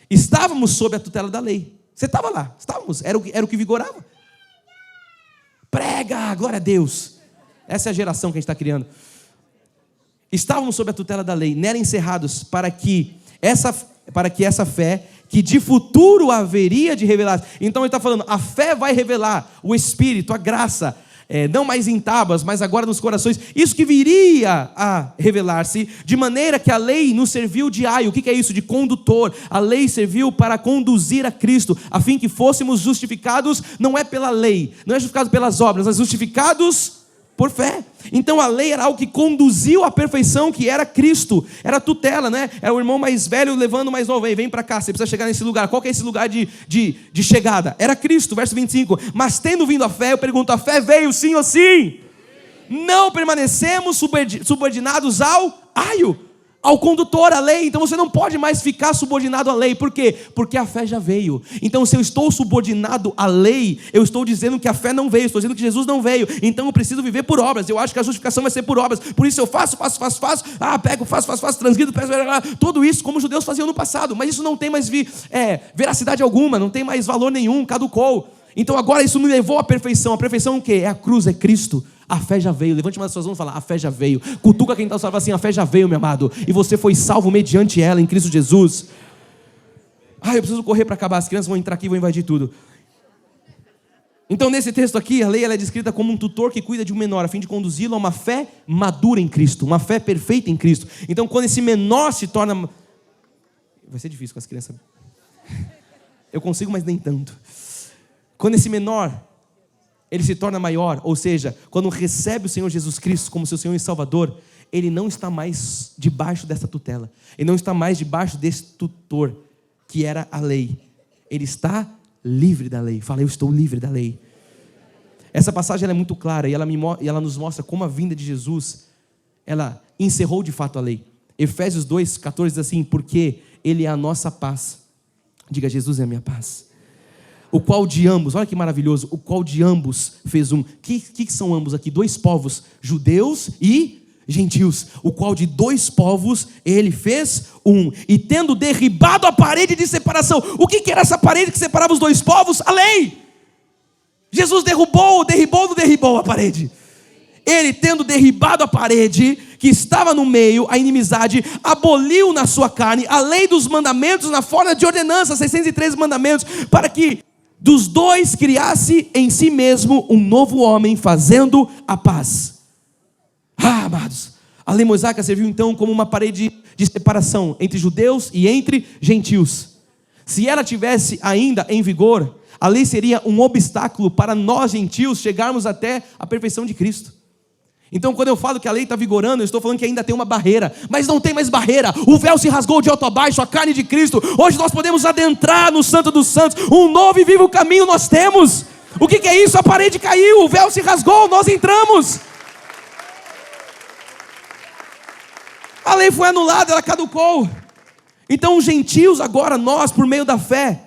estávamos sob a tutela da lei. Você estava lá, estávamos, era o que vigorava. Prega, glória a Deus. Essa é a geração que a gente está criando. Estávamos sob a tutela da lei, nela encerrados, para que essa fé, que de futuro haveria de revelar. Então ele está falando, a fé vai revelar o Espírito, a graça. não mais em tábuas, mas agora nos corações. Isso que viria a revelar-se, de maneira que a lei nos serviu de aio. O que é isso? De condutor. A lei serviu para conduzir a Cristo, a fim que fôssemos justificados, não é pela lei, não é justificados pelas obras, mas justificados por fé. Então a lei era algo que conduziu à perfeição, que era Cristo. Era tutela, né? Era o irmão mais velho levando o mais novo. Vem para cá, você precisa chegar nesse lugar. Qual que é esse lugar de chegada? Era Cristo, verso 25. Mas tendo vindo a fé, eu pergunto, a fé veio sim ou sim? Não permanecemos subordinados ao aio, ao condutor, à lei. Então você não pode mais ficar subordinado à lei. Por quê? Porque a fé já veio. Então se eu estou subordinado à lei, eu estou dizendo que a fé não veio, estou dizendo que Jesus não veio. Então eu preciso viver por obras. Eu acho que a justificação vai ser por obras. Por isso eu faço, pego, faço, transgrido, peço, tudo isso como os judeus faziam no passado. Mas isso não tem mais veracidade alguma, não tem mais valor nenhum, caducou. Então agora isso me levou à perfeição. A perfeição é o quê? É a cruz, é Cristo. A fé já veio. Levante uma das suas mãos e fala, a fé já veio. Cutuca quem está salvo assim, a fé já veio, meu amado. E você foi salvo mediante ela, em Cristo Jesus. Eu preciso correr para acabar. As crianças vão entrar aqui e vão invadir tudo. Então nesse texto aqui, a lei ela é descrita como um tutor que cuida de um menor, a fim de conduzi-lo a uma fé madura em Cristo, uma fé perfeita em Cristo. Então quando esse menor se torna... Vai ser difícil com as crianças. Eu consigo, mas nem tanto. Quando esse menor, ele se torna maior, ou seja, quando recebe o Senhor Jesus Cristo como seu Senhor e Salvador, ele não está mais debaixo dessa tutela, ele não está mais debaixo desse tutor, que era a lei. Ele está livre da lei. Fala, eu estou livre da lei. Essa passagem ela é muito clara e ela nos mostra como a vinda de Jesus, ela encerrou de fato a lei. Efésios 2:14 diz assim, porque ele é a nossa paz. Diga, Jesus é a minha paz. O qual de ambos, olha que maravilhoso, o qual de ambos fez um. Que são ambos aqui? Dois povos, judeus e gentios. O qual de dois povos ele fez um. E tendo derribado a parede de separação. O que era essa parede que separava os dois povos? A lei. Jesus derrubou a parede. Ele tendo derribado a parede que estava no meio, a inimizade, aboliu na sua carne a lei dos mandamentos na forma de ordenança, 613 mandamentos, para que dos dois criasse em si mesmo um novo homem, fazendo a paz. Amados, a lei mosaica serviu então como uma parede de separação entre judeus e entre gentios. Se ela tivesse ainda em vigor, a lei seria um obstáculo para nós gentios chegarmos até a perfeição de Cristo. Então quando eu falo que a lei está vigorando, eu estou falando que ainda tem uma barreira, mas não tem mais barreira. O véu se rasgou de alto a baixo, a carne de Cristo. Hoje nós podemos adentrar no Santo dos Santos. Um novo e vivo caminho nós temos. O que é isso? A parede caiu, o véu se rasgou, nós entramos. A lei foi anulada, ela caducou. Então os gentios agora, nós por meio da fé,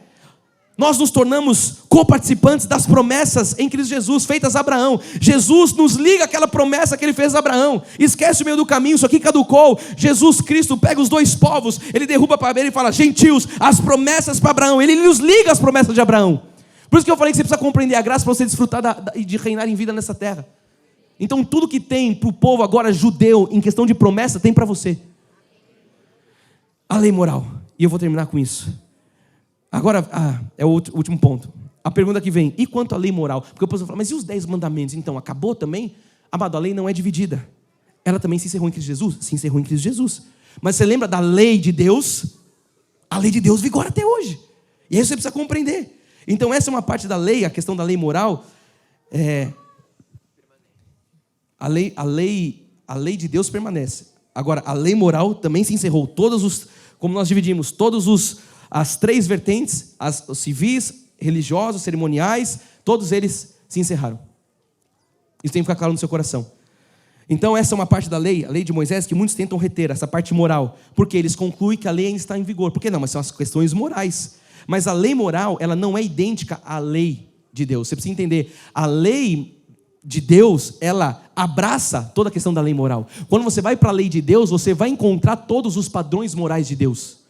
nós nos tornamos coparticipantes das promessas em Cristo Jesus, feitas a Abraão. Jesus nos liga aquela promessa que ele fez a Abraão. Esquece o meio do caminho, isso aqui caducou. Jesus Cristo pega os dois povos, ele derruba para ele e fala, gentios, as promessas para Abraão. Ele nos liga as promessas de Abraão. Por isso que eu falei que você precisa compreender a graça para você desfrutar de reinar em vida nessa terra. Então tudo que tem para o povo agora judeu, em questão de promessa, tem para você. A lei moral. E eu vou terminar com isso. Agora, é o último ponto. A pergunta que vem, e quanto à lei moral? Porque o povo fala, mas e os 10 mandamentos? Então, acabou também? Amado, a lei não é dividida. Ela também se encerrou em Cristo Jesus? Se encerrou em Cristo Jesus. Mas você lembra da lei de Deus? A lei de Deus vigora até hoje. E aí você precisa compreender. Então, essa é uma parte da lei, a questão da lei moral. A lei de Deus permanece. Agora, a lei moral também se encerrou. Como nós dividimos, as 3 vertentes, os civis, religiosos, cerimoniais, todos eles se encerraram. Isso tem que ficar claro no seu coração. Então essa é uma parte da lei, a lei de Moisés, que muitos tentam reter, essa parte moral, porque eles concluem que a lei ainda está em vigor. Por que não? Mas são as questões morais. Mas a lei moral, ela não é idêntica à lei de Deus. Você precisa entender, a lei de Deus, ela abraça toda a questão da lei moral. Quando você vai para a lei de Deus, você vai encontrar todos os padrões morais de Deus.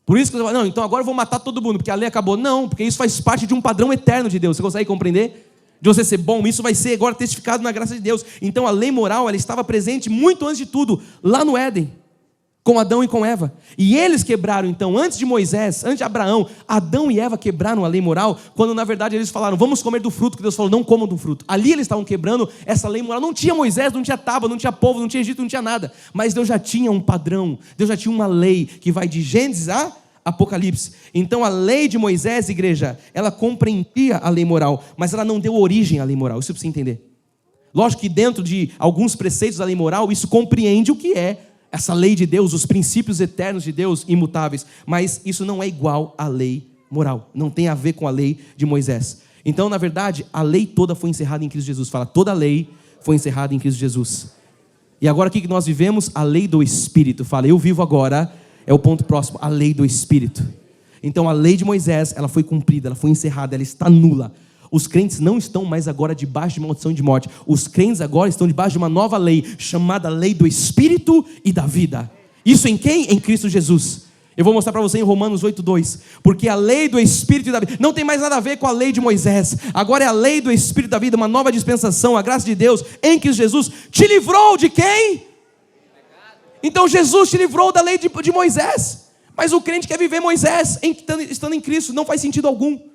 Por isso que você fala, não, então agora eu vou matar todo mundo, porque a lei acabou. Não, porque isso faz parte de um padrão eterno de Deus. Você consegue compreender? De você ser bom, isso vai ser agora testificado na graça de Deus. Então a lei moral, ela estava presente muito antes de tudo, lá no Éden. com Adão e com Eva. E eles quebraram, então, antes de Moisés, antes de Abraão, Adão e Eva quebraram a lei moral, quando na verdade eles falaram, vamos comer do fruto, que Deus falou, não comam do fruto. Ali eles estavam quebrando essa lei moral. Não tinha Moisés, não tinha tábua, não tinha povo, não tinha Egito, não tinha nada. Mas Deus já tinha um padrão, Deus já tinha uma lei, que vai de Gênesis a Apocalipse. Então a lei de Moisés, igreja, ela compreendia a lei moral, mas ela não deu origem à lei moral, isso precisa entender. Lógico que dentro de alguns preceitos da lei moral, isso compreende o que é essa lei de Deus, os princípios eternos de Deus, imutáveis. Mas isso não é igual à lei moral. Não tem a ver com a lei de Moisés. Então, na verdade, a lei toda foi encerrada em Cristo Jesus. Fala, toda a lei foi encerrada em Cristo Jesus. E agora o que nós vivemos? A lei do Espírito. Fala, eu vivo agora, é o ponto próximo, a lei do Espírito. Então, a lei de Moisés, ela foi cumprida, ela foi encerrada, ela está nula. Os crentes não estão mais agora debaixo de maldição de morte. Os crentes agora estão debaixo de uma nova lei, chamada lei do Espírito e da vida. Isso em quem? Em Cristo Jesus. Eu vou mostrar para você em Romanos 8:2. Porque a lei do Espírito e da vida não tem mais nada a ver com a lei de Moisés. Agora é a lei do Espírito e da vida, uma nova dispensação. A graça de Deus em Cristo Jesus te livrou de quem? Então Jesus te livrou da lei de Moisés. Mas o crente quer viver Moisés estando em Cristo. Não faz sentido algum.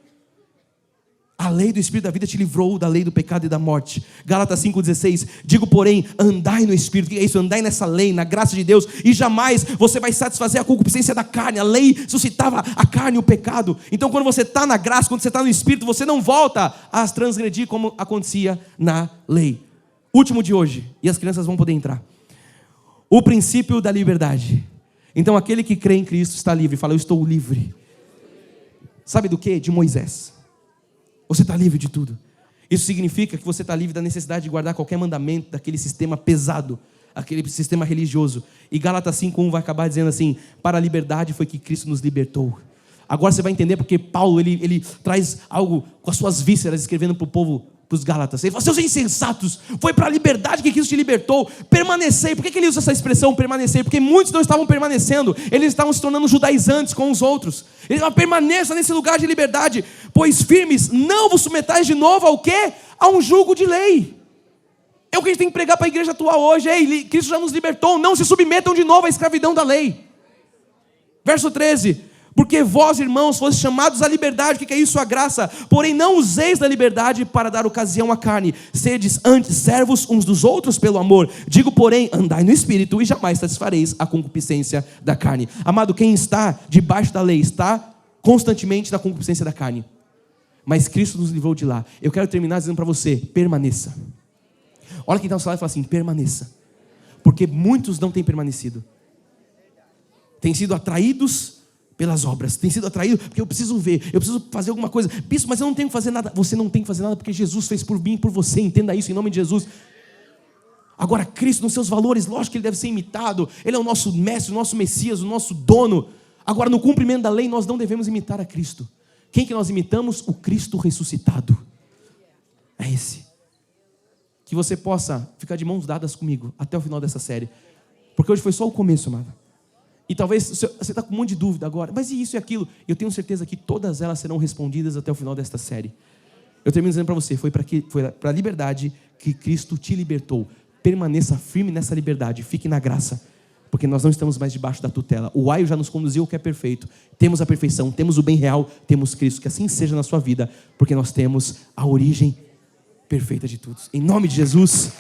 A lei do Espírito da vida te livrou da lei do pecado e da morte. Gálatas 5:16. Digo, porém, andai no Espírito. O que é isso? Andai nessa lei, na graça de Deus. E jamais você vai satisfazer a concupiscência da carne. A lei suscitava a carne e o pecado. Então quando você está na graça, quando você está no Espírito, você não volta a transgredir como acontecia na lei. Último de hoje. E as crianças vão poder entrar. O princípio da liberdade. Então aquele que crê em Cristo está livre. Fala, eu estou livre. Sabe do que? De Moisés. Você está livre de tudo. Isso significa que você está livre da necessidade de guardar qualquer mandamento daquele sistema pesado, aquele sistema religioso. E Gálatas 5:1 vai acabar dizendo assim, para a liberdade foi que Cristo nos libertou. Agora você vai entender porque Paulo ele traz algo com as suas vísceras, escrevendo para o povo, para os Gálatas. Ele fala, seus insensatos, foi para a liberdade que Cristo te libertou. Permanecei. Por que ele usa essa expressão permanecer? Porque muitos não estavam permanecendo. Eles estavam se tornando judaizantes com os outros. Ele fala, permaneça nesse lugar de liberdade. Pois firmes, não vos submetais de novo ao quê? A um jugo de lei. É o que a gente tem que pregar para a igreja atual hoje. Ei, Cristo já nos libertou. Não se submetam de novo à escravidão da lei. Verso 13. Porque vós, irmãos, fostes chamados à liberdade. O que é isso? A graça. Porém não useis da liberdade para dar ocasião à carne. Sedes antes servos uns dos outros pelo amor. Digo, porém, andai no Espírito e jamais satisfareis a concupiscência da carne. Amado, quem está debaixo da lei está constantemente na concupiscência da carne. Mas Cristo nos livrou de lá. Eu quero terminar dizendo para você, permaneça. Olha quem está no celular e fala assim, permaneça. Porque muitos não têm permanecido. Têm sido atraídos pelas obras, tem sido atraído porque eu preciso ver, eu preciso fazer alguma coisa. Bispo, mas eu não tenho que fazer nada. Você não tem que fazer nada porque Jesus fez por mim e por você. Entenda isso em nome de Jesus. Agora Cristo nos seus valores, lógico que ele deve ser imitado. Ele é o nosso mestre, o nosso Messias, o nosso dono. Agora no cumprimento da lei nós não devemos imitar a Cristo. Quem que nós imitamos? O Cristo ressuscitado. É esse. Que você possa ficar de mãos dadas comigo até o final dessa série. Porque hoje foi só o começo, amado. E talvez você está com um monte de dúvida agora. Mas e isso e aquilo? Eu tenho certeza que todas elas serão respondidas até o final desta série. Eu termino dizendo para você, foi para a liberdade que Cristo te libertou. Permaneça firme nessa liberdade, fique na graça. Porque nós não estamos mais debaixo da tutela. O aio já nos conduziu ao que é perfeito. Temos a perfeição, temos o bem real, temos Cristo. Que assim seja na sua vida, porque nós temos a origem perfeita de tudo. Em nome de Jesus.